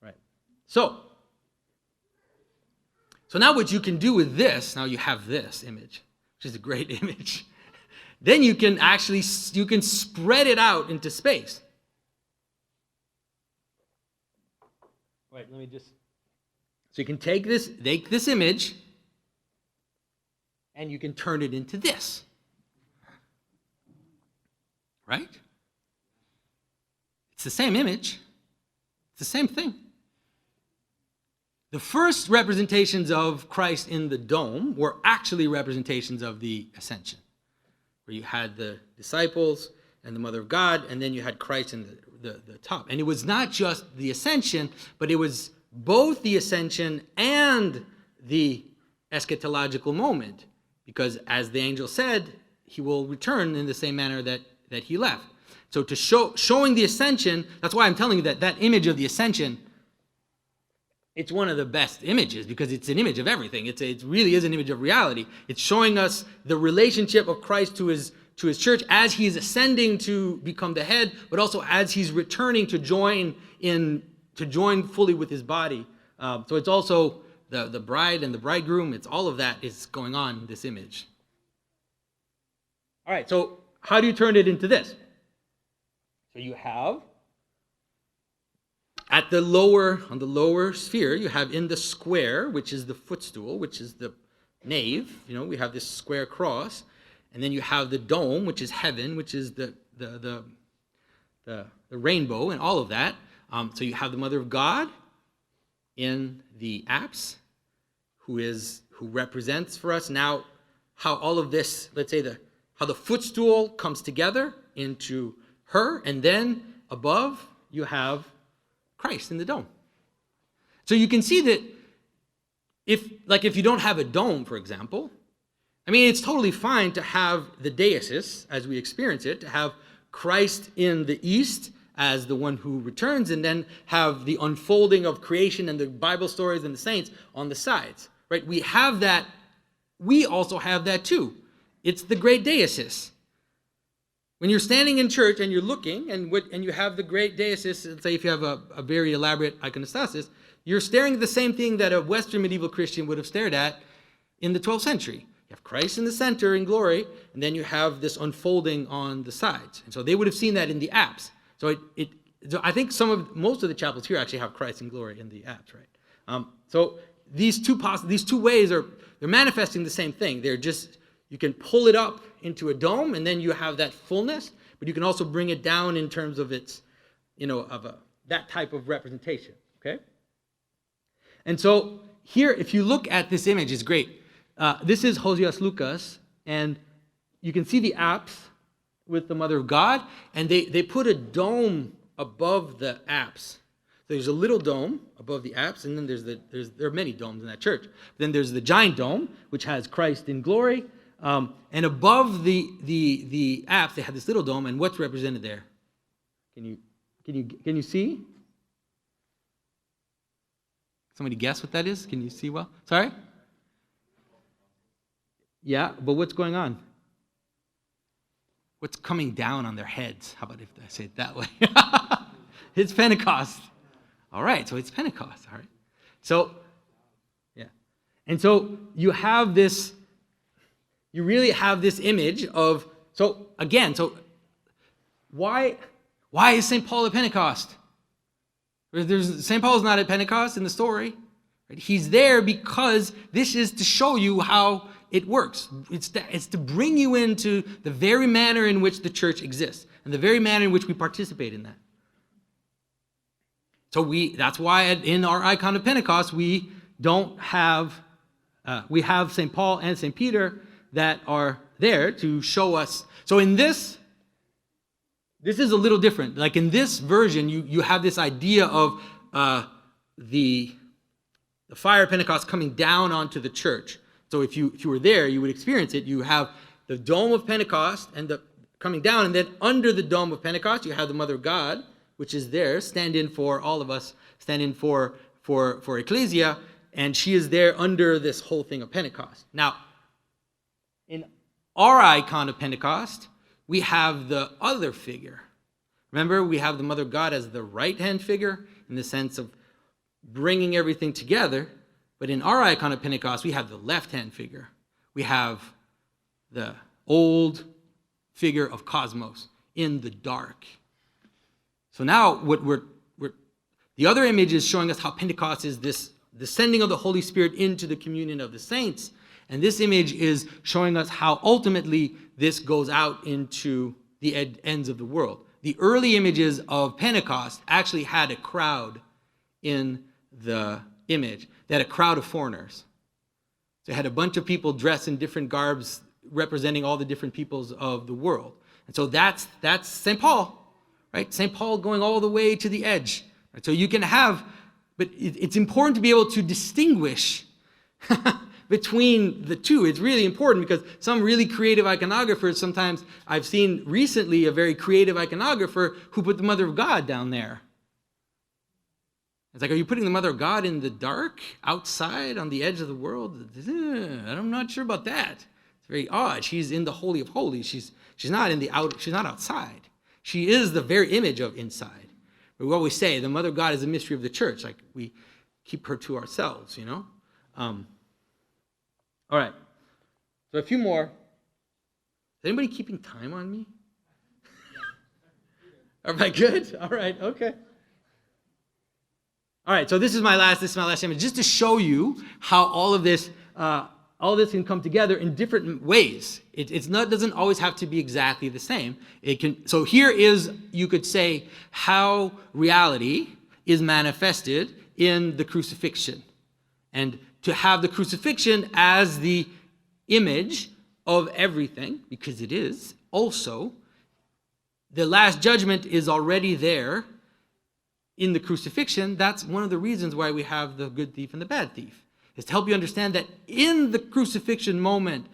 Right. So now what you can do with this, now you have this image, which is a great image. Then you can spread it out into space. Wait, let me just. So you can take this image, and you can turn it into this. Right? It's the same image. It's the same thing. The first representations of Christ in the dome were actually representations of the Ascension, where you had the disciples and the Mother of God, and then you had Christ in the top. And it was not just the Ascension, but it was both the Ascension and the eschatological moment, because as the angel said, he will return in the same manner that he left. So to showing the Ascension, that's why I'm telling you that image of the Ascension, it's one of the best images because it's an image of everything. It really is an image of reality. It's showing us the relationship of Christ to his his church as he's ascending to become the head, but also as he's returning to join fully with his body. So it's also the bride and the bridegroom. It's all of that is going on in this image. All right, so how do you turn it into this? So you have on the lower sphere, you have in the square, which is the footstool, which is the nave. We have this square cross, and then you have the dome, which is heaven, which is the rainbow, and all of that. So you have the Mother of God in the apse, who represents for us now how all of this, let's say how the footstool comes together into her, and then above you have Christ in the dome. So you can see that if you don't have a dome, for example, it's totally fine to have the deesis as we experience it, to have Christ in the east as the one who returns, and then have the unfolding of creation and the Bible stories and the saints on the sides, right? We have that. We also have that too. It's the great deesis. When you're standing in church and you're looking, and you have the great deesis, let's say if you have a very elaborate iconostasis, you're staring at the same thing that a Western medieval Christian would have stared at in the 12th century. You have Christ in the center in glory, and then you have this unfolding on the sides. And so they would have seen that in the apse. So so I think most of the chapels here actually have Christ in glory in the apse, right? So these two ways they're manifesting the same thing. They're just, you can pull it up into a dome, and then you have that fullness, but you can also bring it down in terms of its, that type of representation. Okay. And so here, if you look at this image, it's great. This is Hosias Lucas, and you can see the apse with the Mother of God, and they put a dome above the apse. So there's a little dome above the apse, and then there are many domes in that church. Then there's the giant dome, which has Christ in glory, and above the apse they have this little dome, and what's represented there? Can you see? Somebody guess what that is? Can you see well? Sorry? Yeah, but what's going on? What's coming down on their heads? How about if I say it that way? It's Pentecost. All right, so it's Pentecost. All right. So, yeah. And so you really have this image of, so why is St. Paul at Pentecost? St. Paul's not at Pentecost in the story. Right? He's there because this is to show you how it works. It's to bring you into the very manner in which the church exists and the very manner in which we participate in that. So that's why in our icon of Pentecost we have St. Paul and St. Peter that are there to show us. So in this is a little different. Like in this version, you have this idea of the fire of Pentecost coming down onto the church. So if you were there, you would experience it. You have the dome of Pentecost and the coming down, and then under the dome of Pentecost, you have the Mother of God, which is there, stand in for all of us, stand in for Ecclesia, and she is there under this whole thing of Pentecost. Now, in our icon of Pentecost, we have the other figure. Remember, we have the Mother of God as the right-hand figure in the sense of bringing everything together. But in our icon of Pentecost, we have the left-hand figure. We have the old figure of Cosmos in the dark. So now the other image is showing us how Pentecost is this descending of the Holy Spirit into the communion of the saints. And this image is showing us how ultimately this goes out into the ends of the world. The early images of Pentecost actually had a crowd in the image. They had a crowd of foreigners. So they had a bunch of people dressed in different garbs representing all the different peoples of the world. And so that's St. Paul, right? St. Paul going all the way to the edge. Right? So you can have, but it's important to be able to distinguish between the two. It's really important because some really creative iconographers, sometimes I've seen recently a very creative iconographer who put the Mother of God down there. It's like, are you putting the Mother of God in the dark, outside, on the edge of the world? I'm not sure about that. It's very odd. She's in the Holy of Holies. She's not she's not outside. She is the very image of inside. We always say the Mother of God is a mystery of the church. Like we keep her to ourselves, you know? All right. So a few more. Is anybody keeping time on me? Am I good? All right, okay. All right, so this is my last image, just to show you how all of this can come together in different ways. It doesn't always have to be exactly the same. So here is, you could say, how reality is manifested in the crucifixion. And to have the crucifixion as the image of everything, because it is also, the last judgment is already there in the crucifixion. That's one of the reasons why we have the good thief and the bad thief, is to help you understand that in the crucifixion moment,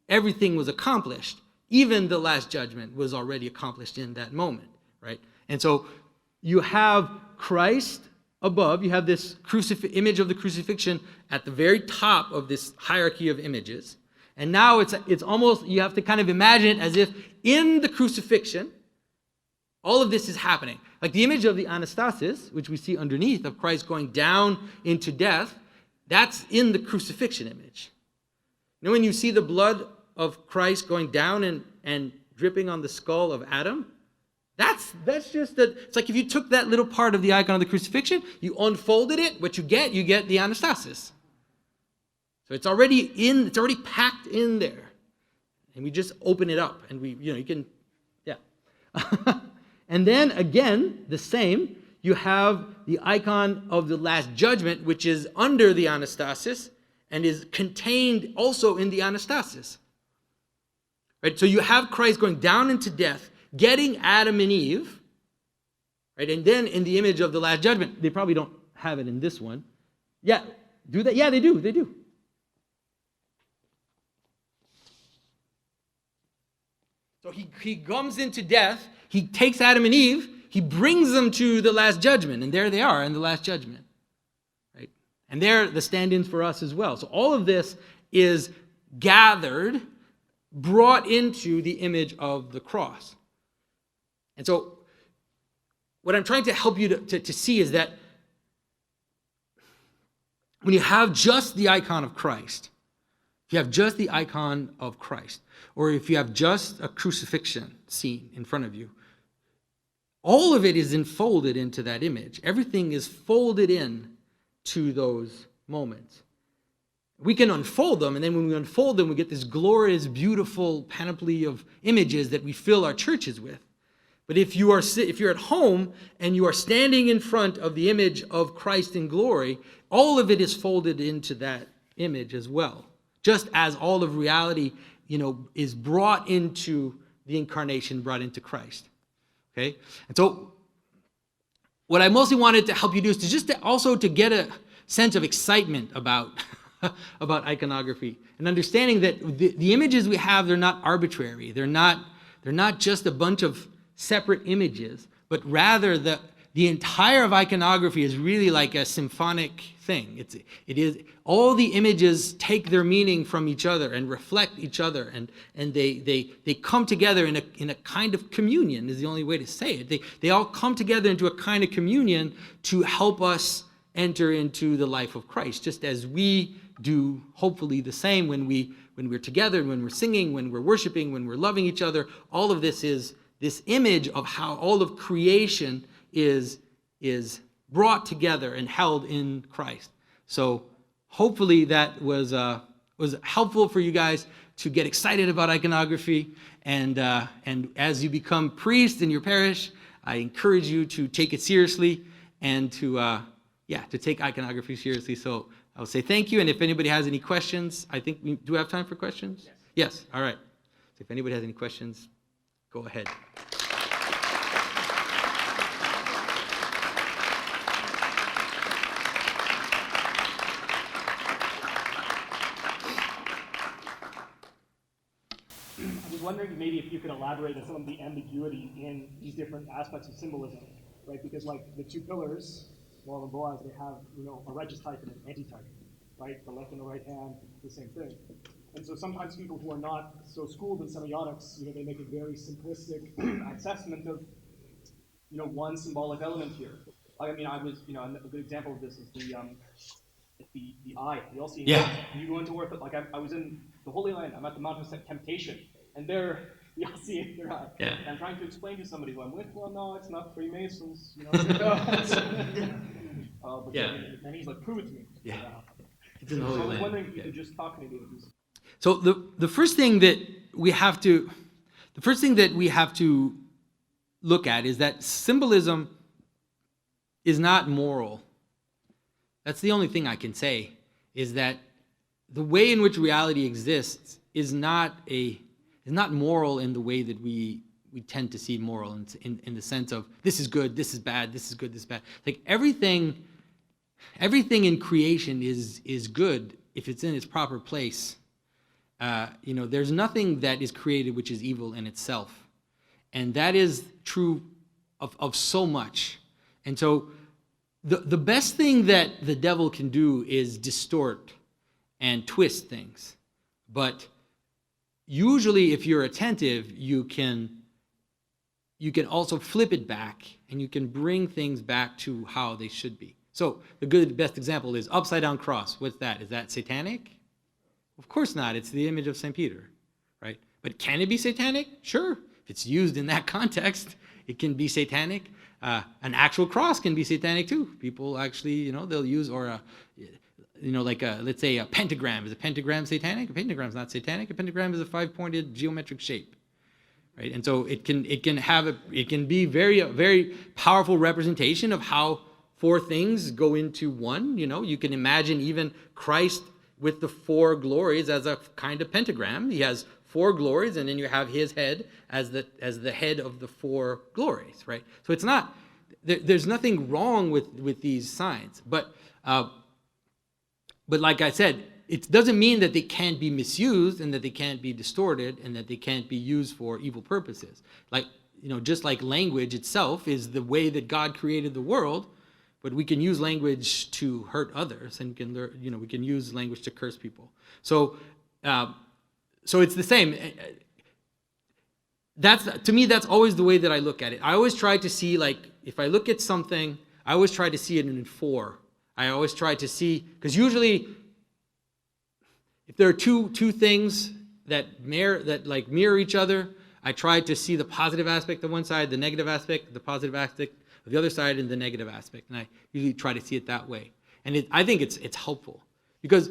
everything was accomplished. Even the last judgment was already accomplished in that moment, right? And so you have Christ above, you have this image of the crucifixion at the very top of this hierarchy of images. And now it's almost, you have to kind of imagine it as if in the crucifixion, all of this is happening. Like the image of the anastasis, which we see underneath of Christ going down into death, that's in the crucifixion image. You know, when you see the blood of Christ going down and dripping on the skull of Adam, that's just that. It's like if you took that little part of the icon of the crucifixion, you unfolded it, what you get the anastasis. So it's already packed in there. And we just open it up and you can, yeah. And then again, the same, you have the icon of the last judgment, which is under the anastasis and is contained also in the anastasis. Right? So you have Christ going down into death, getting Adam and Eve, right? And then in the image of the last judgment, they probably don't have it in this one. Yeah, do that? Yeah, they do. So he comes into death, he takes Adam and Eve, he brings them to the last judgment, and there they are in the last judgment, right? And they're the stand-ins for us as well. So all of this is gathered, brought into the image of the cross. And so what I'm trying to help you to see is that when you have just the icon of Christ, if you have just the icon of Christ, or if you have just a crucifixion scene in front of you, all of it is enfolded into that image. Everything is folded in to those moments. We can unfold them, and then when we unfold them, we get this glorious, beautiful panoply of images that we fill our churches with. But if you're at home and you are standing in front of the image of Christ in glory, all of it is folded into that image as well. Just as all of reality, is brought into the incarnation, brought into Christ. Okay? And so what I mostly wanted to help you do is to get a sense of excitement about iconography and understanding that the images we have, they're not arbitrary. They're not just a bunch of separate images, but rather the entire of iconography is really like a symphonic thing. It is all the images take their meaning from each other and reflect each other, and they come together in a kind of communion is the only way to say it. They all come together into a kind of communion to help us enter into the life of Christ, just as we do hopefully the same when we're together, when we're singing, when we're worshiping, when we're loving each other. All of this is this image of how all of creation is brought together and held in Christ. So hopefully that was helpful for you guys to get excited about iconography. And as you become priests in your parish, I encourage you to take it seriously and to take iconography seriously. So I'll say thank you. And if anybody has any questions, I think we do have time for questions. Yes. All right. So if anybody has any questions, go ahead. Wondering maybe if you could elaborate on some of the ambiguity in these different aspects of symbolism, right? Because like the two pillars, Moral and Boaz, they have a righteous type and an anti-type. right? The left and the right hand, the same thing. And so sometimes people who are not so schooled in semiotics, they make a very simplistic assessment of, one symbolic element here. I was, a good example of this is the eye. You all see it. Yeah. You go into work, like I was in the Holy Land. I'm at the Mount of Temptation, and there, you all see it. Their eye. Yeah. And I'm trying to explain to somebody who I'm with. Well, no, it's not Freemasons. But Yeah. and he's like, prove it to me. Yeah. So It's in the I Holy was Land. wondering if you Yeah. could just talk maybe about this. So the first thing that we have to look at is that symbolism is not moral. That's the only thing I can say, is that the way in which reality exists is not moral in the way that we tend to see moral in the sense of this is good, this is bad, this is good, this is bad. Like everything in creation is good if it's in its proper place. There's nothing that is created which is evil in itself. And that is true of so much. And so the best thing that the devil can do is distort and twist things. But usually if you're attentive, you can also flip it back, and you can bring things back to how they should be. So the best example is upside down cross. What's that? Is that satanic? Of course not. It's the image of St. Peter, right? But can it be satanic? Sure. If it's used in that context, it can be satanic. An actual cross can be satanic too. People actually, they'll use, or let's say a pentagram. Is a pentagram satanic? A pentagram's not satanic. A pentagram is a 5-pointed geometric shape, right? And so it can be very, very powerful representation of how 4 things go into one. You can imagine even Christ with the 4 glories as a kind of pentagram. He has 4 glories, and then you have his head as the head of the 4 glories, right? So it's not, there's nothing wrong with these signs, but like I said, it doesn't mean that they can't be misused and that they can't be distorted and that they can't be used for evil purposes. Like, just like language itself is the way that God created the world, but we can use language to hurt others, and we can use language to curse people. So it's the same. To me, that's always the way that I look at it. I always try to see, like, if I look at something, I always try to see it in 4. I always try to see, because usually, if there are two things that mirror each other, I try to see the positive aspect of one side, the negative aspect, the positive aspect of the other side, and the negative aspect. And I usually try to see it that way. And I think it's helpful, because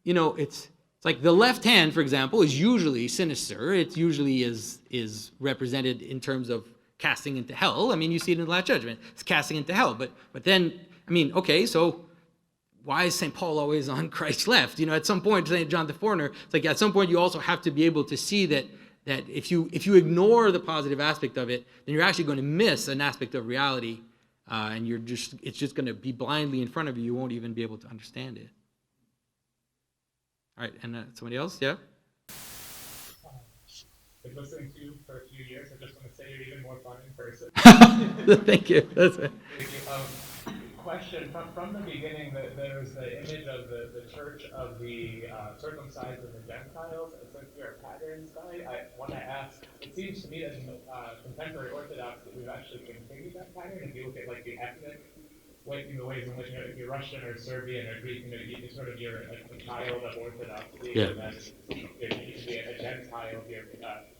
it's like the left hand, for example, is usually sinister. It usually is represented in terms of casting into hell. I mean, you see it in the Last Judgment. It's casting into hell. But then, okay, so why is St. Paul always on Christ's left? At some point, St. John the Foreigner, it's like at some point you also have to be able to see that if you ignore the positive aspect of it, then you're actually going to miss an aspect of reality, and it's just going to be blindly in front of you. You won't even be able to understand it. All right, and somebody else, yeah? Been listening to you for a few years. I just want to say you're even more fun in person. Thank you. That's it. Thank you. Question from the beginning, there was the image of the church of the circumcised and the Gentiles. Since you're a patterns guy, I want to ask. It seems to me that in contemporary Orthodox that we've actually continued that pattern. If you look at like the ethnic the ways in which if you're Russian or Serbian or Greek, you're a child of Orthodoxy. Yeah. And then you can be a Gentile if you're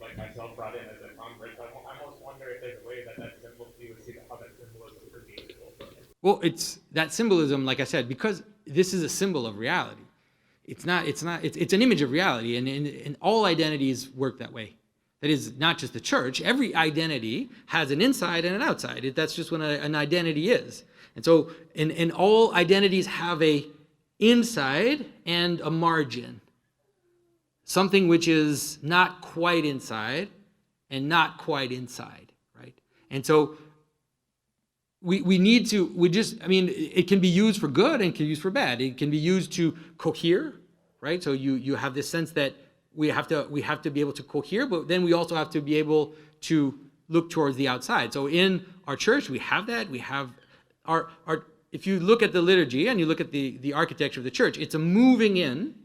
like myself brought in as a convert. So I almost wonder if there's a way that symbol you would see how that symbolism could be useful. Well, it's that symbolism, like I said, because this is a symbol of reality. It's an image of reality, and all identities work that way. That is not just the church. Every identity has an inside and an outside. That's just what an identity is. And so, and all identities have a inside and a margin. Something which is not quite inside and not quite inside, right? And so it can be used for good and can be used for bad. It can be used to cohere, right? So you have this sense that we have to be able to cohere, but then we also have to be able to look towards the outside. So in our church, we have that. We have if you look at the liturgy and you look at the architecture of the church, it's a moving in,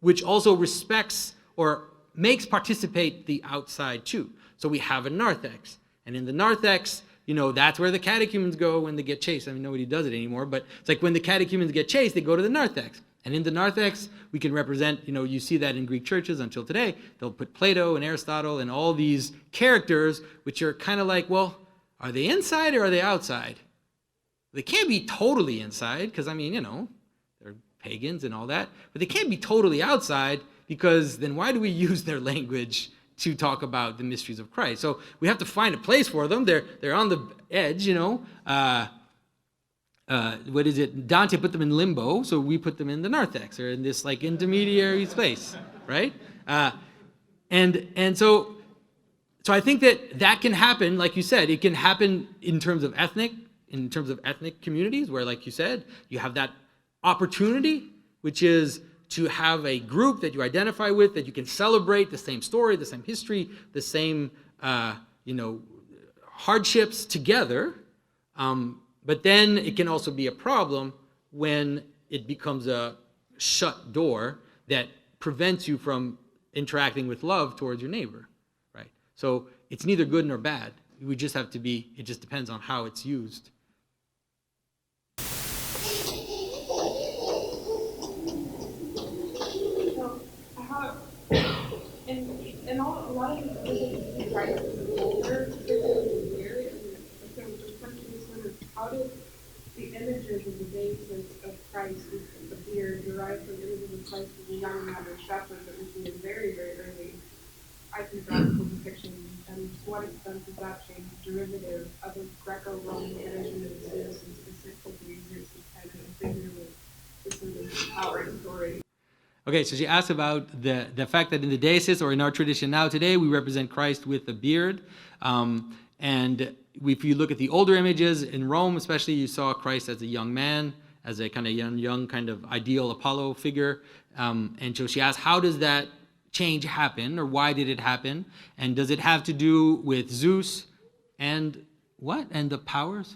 which also respects or makes participate the outside too. So we have a narthex, and in the narthex, that's where the catechumens go when they get chased. I mean, nobody does it anymore, but it's like when the catechumens get chased, they go to the narthex. And in the narthex, we can represent, you see that in Greek churches until today. They'll put Plato and Aristotle and all these characters, which are kind of like, well, are they inside or are they outside? They can't be totally inside, because, they're pagans and all that. But they can't be totally outside, because then why do we use their language to talk about the mysteries of Christ? So we have to find a place for them. They're on the edge, what is it? Dante put them in limbo, so we put them in the narthex, or in this like intermediary space, right? And so I think that can happen, like you said, it can happen in terms of ethnic communities, where, like you said, you have that opportunity, which is to have a group that you identify with, that you can celebrate the same story, the same history, the same hardships together. But then it can also be a problem when it becomes a shut door that prevents you from interacting with love towards your neighbor, right? So it's neither good nor bad. We just have to be, it just depends on how it's used. And a lot of these writers are older, particularly weird. And so the question is sort of, how did the images of the basis of Christ with the beard derive from images of Christ as a young matter shepherd that we see in very, very early iconographical depictions? And to what extent does that change derivative of a Greco-Roman tradition of Zeus, and specifically Zeus as kind of a figure with sort of power and authority? Okay, so she asked about the fact that in the deicist, or in our tradition now today, we represent Christ with a beard. And if you look at the older images in Rome, especially, you saw Christ as a young man, as a kind of young kind of ideal Apollo figure. And so she asked, how does that change happen, or why did it happen? And does it have to do with Zeus and what? And the powers?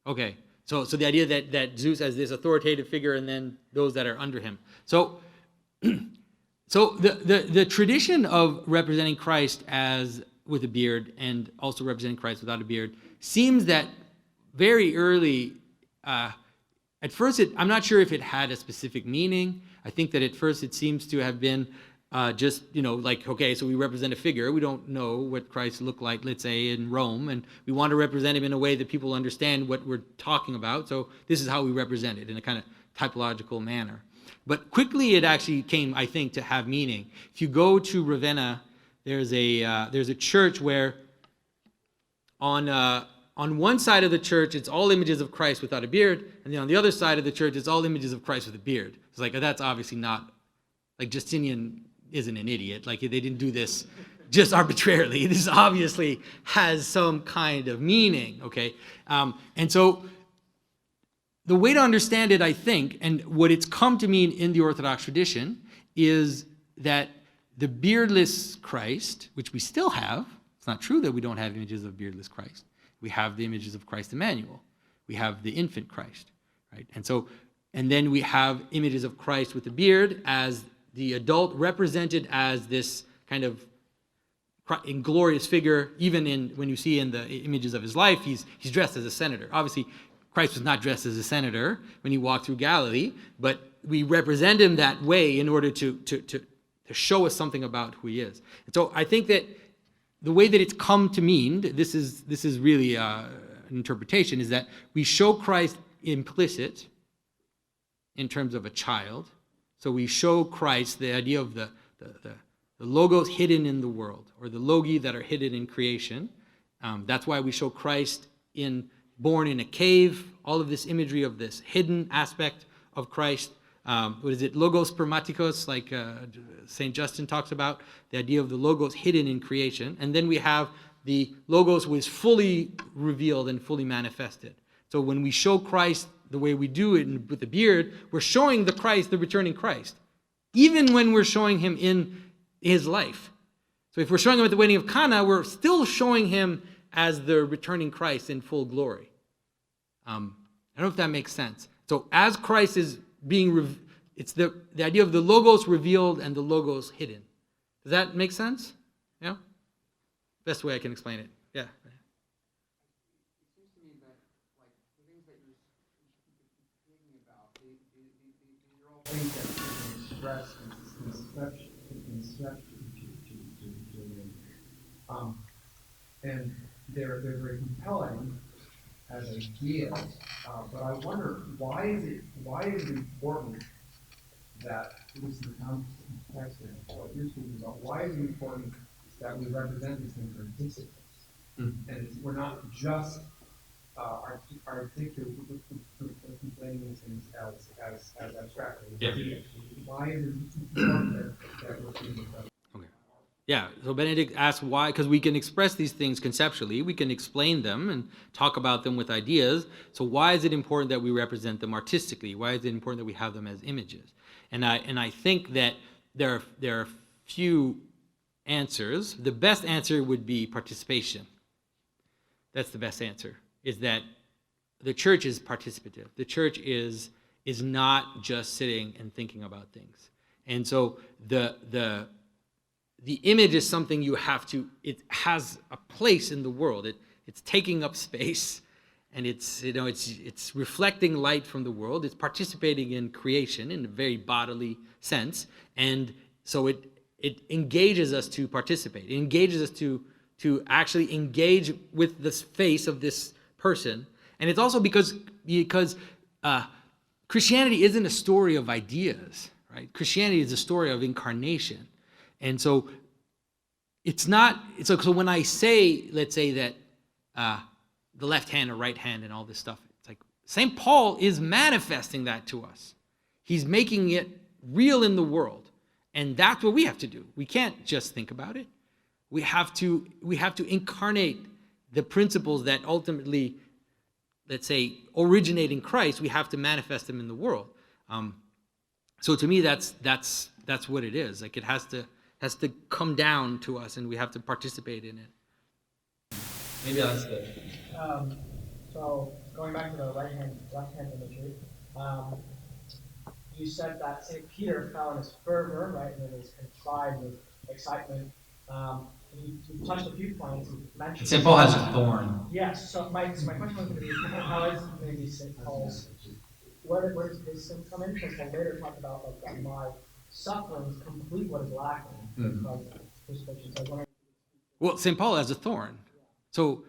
Okay, so the idea that Zeus as this authoritative figure, and then those that are under him. So the tradition of representing Christ as with a beard, and also representing Christ without a beard, seems that very early, at first I'm not sure if it had a specific meaning. I think that at first it seems to have been just, like, okay, so we represent a figure. We don't know what Christ looked like, let's say, in Rome, and we want to represent him in a way that people understand what we're talking about. So this is how we represent it, in a kind of typological manner. But quickly it actually came, I think, to have meaning. If you go to Ravenna, there's a church where on one side of the church it's all images of Christ without a beard, and then on the other side of the church it's all images of Christ with a beard. It's like, that's obviously not, like, Justinian isn't an idiot. Like, they didn't do this just arbitrarily. This obviously has some kind of meaning, okay? And so the way to understand it, I think, and what it's come to mean in the Orthodox tradition, is that the beardless Christ, which we still have, it's not true that we don't have images of beardless Christ. We have the images of Christ Emmanuel. We have the infant Christ, right? And then we have images of Christ with the beard as the adult, represented as this kind of inglorious figure. Even when you see in the images of his life, he's dressed as a senator. Obviously, Christ was not dressed as a senator when he walked through Galilee, but we represent him that way in order to show us something about who he is. And so I think that the way that it's come to mean, this is really an interpretation, is that we show Christ implicit in terms of a child. So we show Christ, the idea of the logos hidden in the world, or the logi that are hidden in creation. That's why we show Christ born in a cave, all of this imagery of this hidden aspect of Christ. What is it? Logos spermatikos, like St. Justin talks about, the idea of the logos hidden in creation. And then we have the logos was fully revealed and fully manifested. So when we show Christ the way we do it with the beard, we're showing the Christ, the returning Christ, even when we're showing him in his life. So if we're showing him at the wedding of Cana, we're still showing him as the returning Christ in full glory. I don't know if that makes sense. So as Christ is being, it's the idea of the Logos revealed and the Logos hidden. Does that make sense? Yeah? Best way I can explain it. Yeah. It seems to me that, like, the things that you're thinking about, these are all things that you can express and they're very compelling as ideas. But I wonder, why is it important that, at least in the context of what you're speaking about, why is it important that we represent these things artistically? And we're not just articulating these things as abstractly. Yeah. Why is it important that we're seeing this? Okay. Yeah, so Benedict asked why, because we can express these things conceptually, we can explain them and talk about them with ideas. So why is it important that we represent them artistically? Why is it important that we have them as images? And I think that there are few answers. The best answer would be participation. That's the best answer, is that the church is participative. The church is not just sitting and thinking about things. And so the image is something you have to, it has a place in the world. It's taking up space, and it's reflecting light from the world. It's participating in creation in a very bodily sense. And so it engages us to participate. It engages us to actually engage with the face of this person. And it's also because Christianity isn't a story of ideas, right? Christianity is a story of incarnation. And so it's not, so when I say, let's say that the left hand or right hand and all this stuff, it's like St. Paul is manifesting that to us. He's making it real in the world. And that's what we have to do. We can't just think about it. We have to incarnate the principles that ultimately, let's say, originate in Christ. We have to manifest them in the world. So to me, that's what it is. Like, it has to come down to us, and we have to participate in it. Maybe that's good. So going back to the left hand imagery, you said that St. Peter fell in his fervor, right, and in his pride, with excitement. You touched a few points. You mentioned St. Paul has a thorn. Yes. So my question was going to be, how is maybe St. Paul's, where does his sin come in? Because we'll later talk about, like, that my sufferings complete what is lacking. Crucifixion. So Well, St. Paul has a thorn. So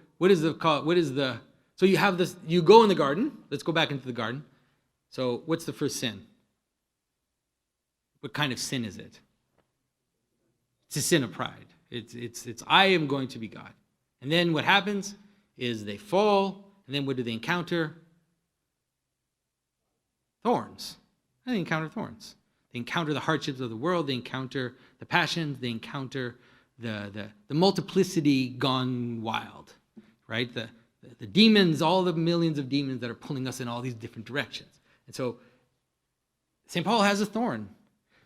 so you have this, you go in the garden. Let's go back into the garden. So what's the first sin? What kind of sin is it? It's a sin of pride. It's I am going to be God. And then what happens is they fall, and then what do they encounter? Thorns. And they encounter thorns. They encounter the hardships of the world. They encounter the passions. They encounter the multiplicity gone wild, right? The demons, all the millions of demons that are pulling us in all these different directions. And so St. Paul has a thorn.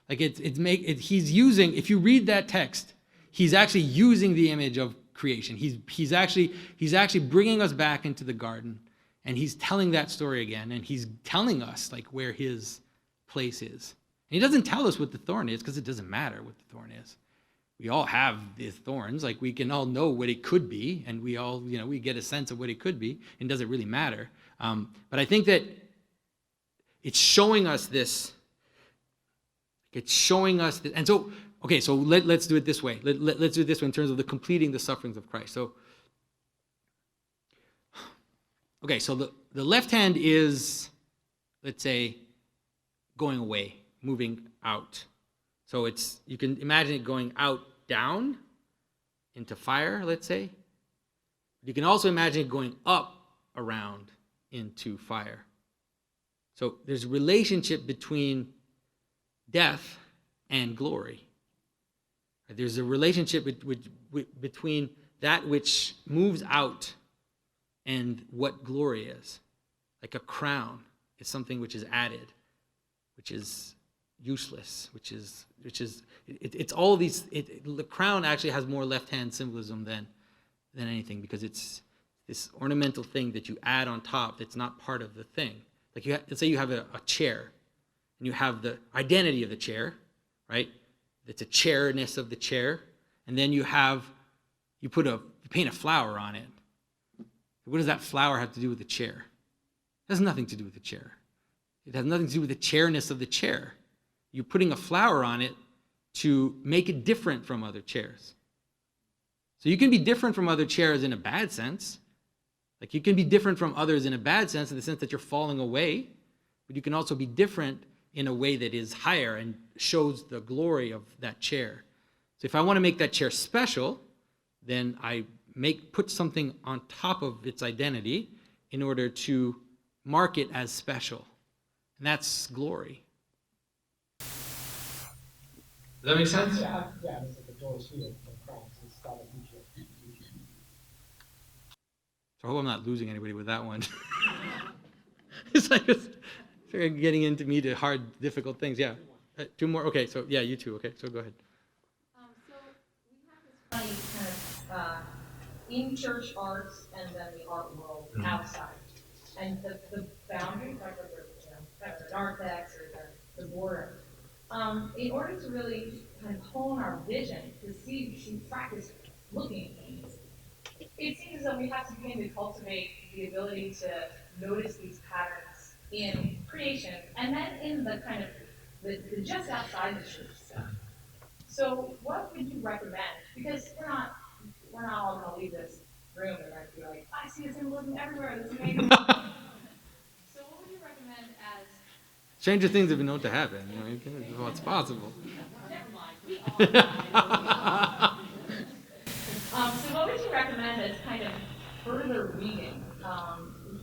Like he's using, if you read that text, he's actually using the image of creation. He's actually bringing us back into the garden, and he's telling that story again, and he's telling us, like, where his place is. And he doesn't tell us what the thorn is, because it doesn't matter what the thorn is. We all have these thorns. Like, we can all know what it could be, and we all, we get a sense of what it could be, and it doesn't really matter. But I think that it's showing us this. It's showing us that, and so, okay, so let's do it this way. Let's do it this way in terms of the completing the sufferings of Christ. So, okay, so the left hand is, let's say, going away, moving out. So you can imagine it going out, down, into fire, let's say. You can also imagine it going up, around, into fire. So there's a relationship between death and glory. There's a relationship between that which moves out and what glory is. Like a crown is something which is added, which is useless, it's all these. The crown actually has more left-hand symbolism than anything, because it's this ornamental thing that you add on top that's not part of the thing. Like let's say you have a chair, and you have the identity of the chair, right? It's a chairness of the chair, and then you paint a flower on it. What does that flower have to do with the chair? It has nothing to do with the chair. It has nothing to do with the chairness of the chair. You're putting a flower on it to make it different from other chairs. So you can be different from other chairs in a bad sense. Like you can be different from others in a bad sense, in the sense that you're falling away, but you can also be different in a way that is higher and shows the glory of that chair. So if I want to make that chair special, then I put something on top of its identity in order to mark it as special. And that's glory. Does that make sense? Yeah, it's like the George Field from France. It's got a future. So I hope I'm not losing anybody with that one. It's like getting into me to hard, difficult things. Yeah. Two more. Okay, so yeah, you two. Okay, so go ahead. So we have this funny kind of in-church arts and then the art world outside. And the boundaries, like the narthex or the border. In order to really kind of hone our vision, to practice looking at things, it seems as though we have to begin to cultivate the ability to notice these patterns in creation, and then in the kind of the just outside the church stuff. So what would you recommend? Because we're not all going to leave this room and going to be like, I see the symbolism everywhere. This is amazing. So what would you recommend as? Stranger things have been known to happen. Well, it's possible. Never mind. We all so what would you recommend as kind of further reading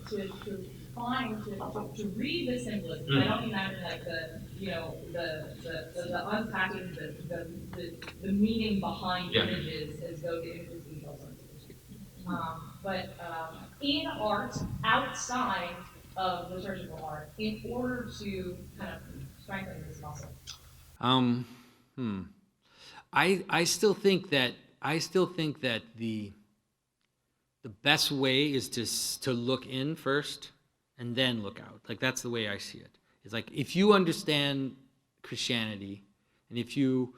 to read the symbolism? I don't mean that in like the unpacking the meaning behind images as though the images themselves are. But in art, outside of liturgical art, in order to kind of strengthen this muscle. I still think that the best way is to look in first and then look out. Like that's the way I see it. It's like if you understand Christianity, and if you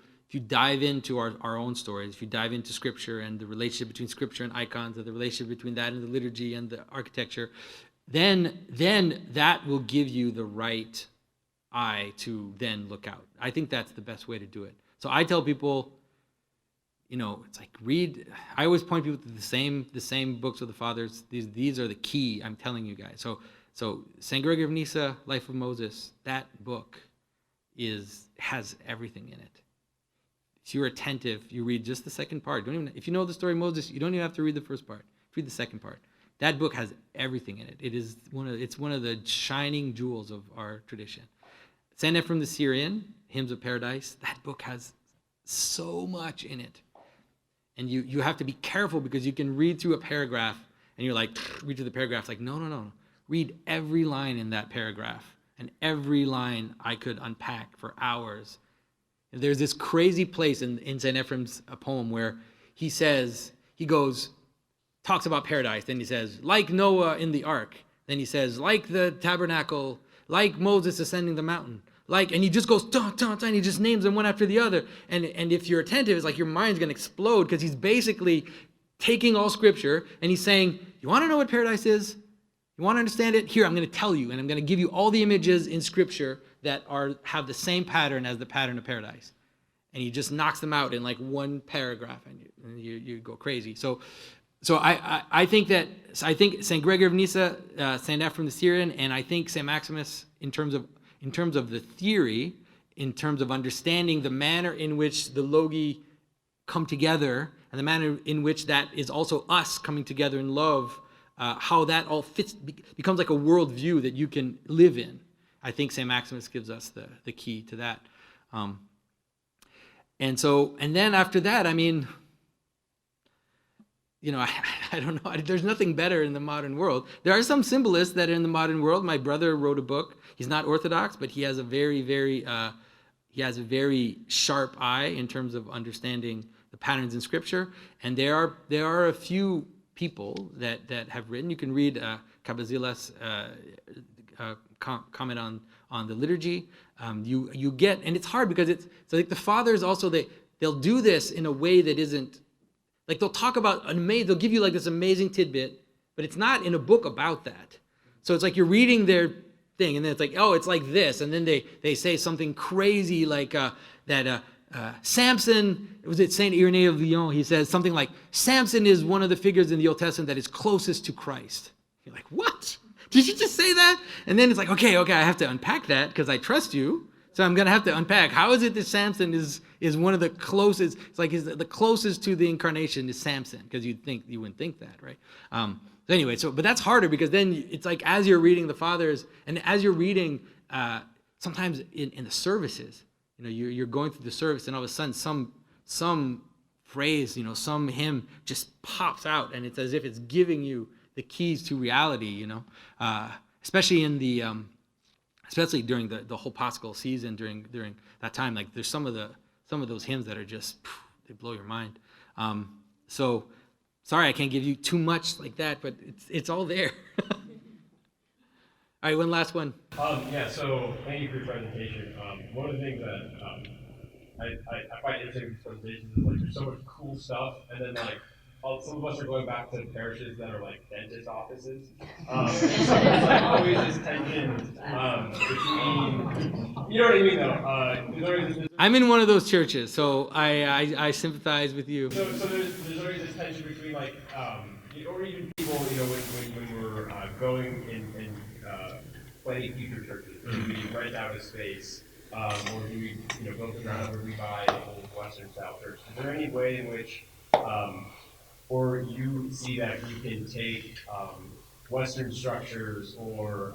dive into our own stories, if you dive into Scripture and the relationship between Scripture and icons, and the relationship between that and the liturgy and the architecture, then that will give you the right eye to then look out. I think that's the best way to do it. So I tell people, it's like read. I always point people to the same books of the fathers. These are the key. I'm telling you guys. So St. Gregory of Nyssa, Life of Moses. That book has everything in it. If you're attentive, you read just the second part. If you know the story of Moses, you don't even have to read the first part. Read the second part. That book has everything in it. It's one of the shining jewels of our tradition. St. Ephrem the Syrian, Hymns of Paradise. That book has so much in it. And you have to be careful, because you can read through a paragraph and you're like, read through the paragraph, like, no. Read every line in that paragraph. And every line I could unpack for hours. And there's this crazy place in St. Ephrem's poem where he talks about paradise. Then he says, like Noah in the ark. Then he says, like the tabernacle, like Moses ascending the mountain. And he just goes, and he just names them one after the other. And if you're attentive, it's like your mind's going to explode, because he's basically taking all Scripture and he's saying, you want to know what paradise is? You want to understand it? Here, I'm going to tell you, and I'm going to give you all the images in Scripture that have the same pattern as the pattern of paradise. And he just knocks them out in like one paragraph, and you go crazy. So I think St. Gregory of Nyssa, St. Ephrem the Syrian, and I think St. Maximus, in terms of the theory, in terms of understanding the manner in which the logi come together, and the manner in which that is also us coming together in love, how that all fits, becomes like a worldview that you can live in. I think St. Maximus gives us the key to that. And then after that, I mean, I don't know. There's nothing better in the modern world. There are some symbolists that are in the modern world. My brother wrote a book. He's not Orthodox, but he has a very, very he has a very sharp eye in terms of understanding the patterns in Scripture. And there are a few people that have written. You can read Kabazila's comment on the liturgy. You get, and it's hard because it's like the fathers also, they'll do this in a way that isn't, like they'll talk about they'll give you like this amazing tidbit, but it's not in a book about that. So it's like you're reading their thing, and then it's like, oh, it's like this, and then they say something crazy like that Samson, was it Saint Irenaeus of Lyon? He says something like, Samson is one of the figures in the Old Testament that is closest to Christ. You're like, what? Did you just say that? And then it's like, okay, I have to unpack that because I trust you. So I'm going to have to unpack. How is it that Samson is one of the closest? It's like the closest to the incarnation is Samson, because you wouldn't think that, right? So anyway, but that's harder because then it's like as you're reading the fathers and as you're reading sometimes in the services, you're going through the service and all of a sudden some phrase, some hymn just pops out and it's as if it's giving you the keys to reality, especially in the especially during the whole Paschal season during that time. Like there's some of those hymns that are just they blow your mind. So sorry I can't give you too much like that, but it's all there. All right, one last one. So thank you for your presentation. One of the things that I find interesting with these presentations is like there's so much cool stuff, and then like some of us are going back to parishes that are like dentist offices. So there's like always this tension between, you know what I mean though? I'm in one of those churches, so I sympathize with you. So there's always this tension between like, or even people, when we're going in planning future churches, do we rent out a space, or do we, build the ground where we buy a whole Western style church? Is there any way in which, or you see that you can take Western structures or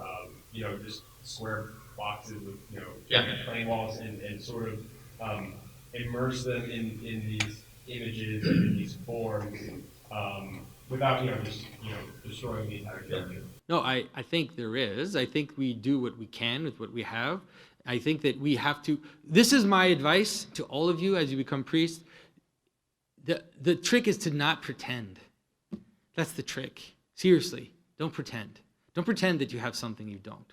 just square boxes with plain walls and sort of immerse them in these images and in these forms without destroying the entire culture? No, I think there is. I think we do what we can with what we have. I think that we have to. This is my advice to all of you as you become priests. The trick is to not pretend. That's the trick. Seriously, don't pretend. Don't pretend that you have something you don't.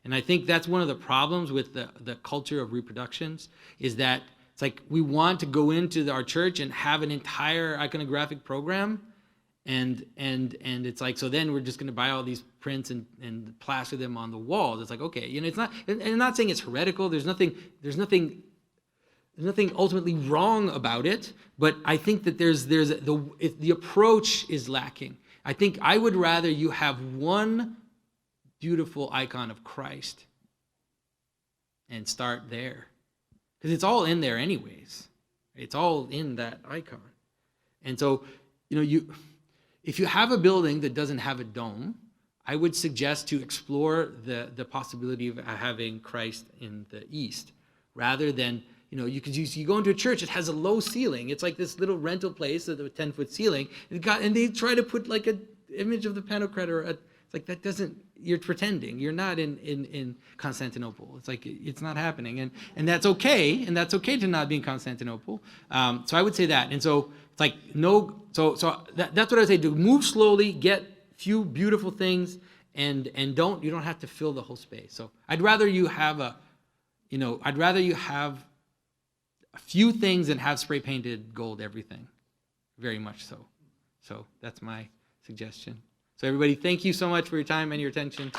And I think that's one of the problems with the culture of reproductions is that it's like we want to go into our church and have an entire iconographic program, and it's like, so then we're just going to buy all these prints and plaster them on the walls. It's like, okay, it's not, and I'm not saying it's heretical. There's nothing ultimately wrong about it, but I think that the approach is lacking. I think I would rather you have one beautiful icon of Christ and start there, because it's all in there anyways. It's all in that icon. And so, if you have a building that doesn't have a dome, I would suggest to explore the possibility of having Christ in the east, rather than, you go into a church, it has a low ceiling. It's like this little rental place with a 10-foot ceiling, and they try to put like an image of the Pantocrator. It's like, that doesn't, you're pretending. You're not in Constantinople. It's like, it's not happening. And that's okay. And that's okay to not be in Constantinople. So I would say that. And so it's like, that's what I would say. Do move slowly, get few beautiful things, and you don't have to fill the whole space. So I'd rather you have a few things than have spray painted gold everything. Very much so. So that's my suggestion. So everybody, thank you so much for your time and your attention.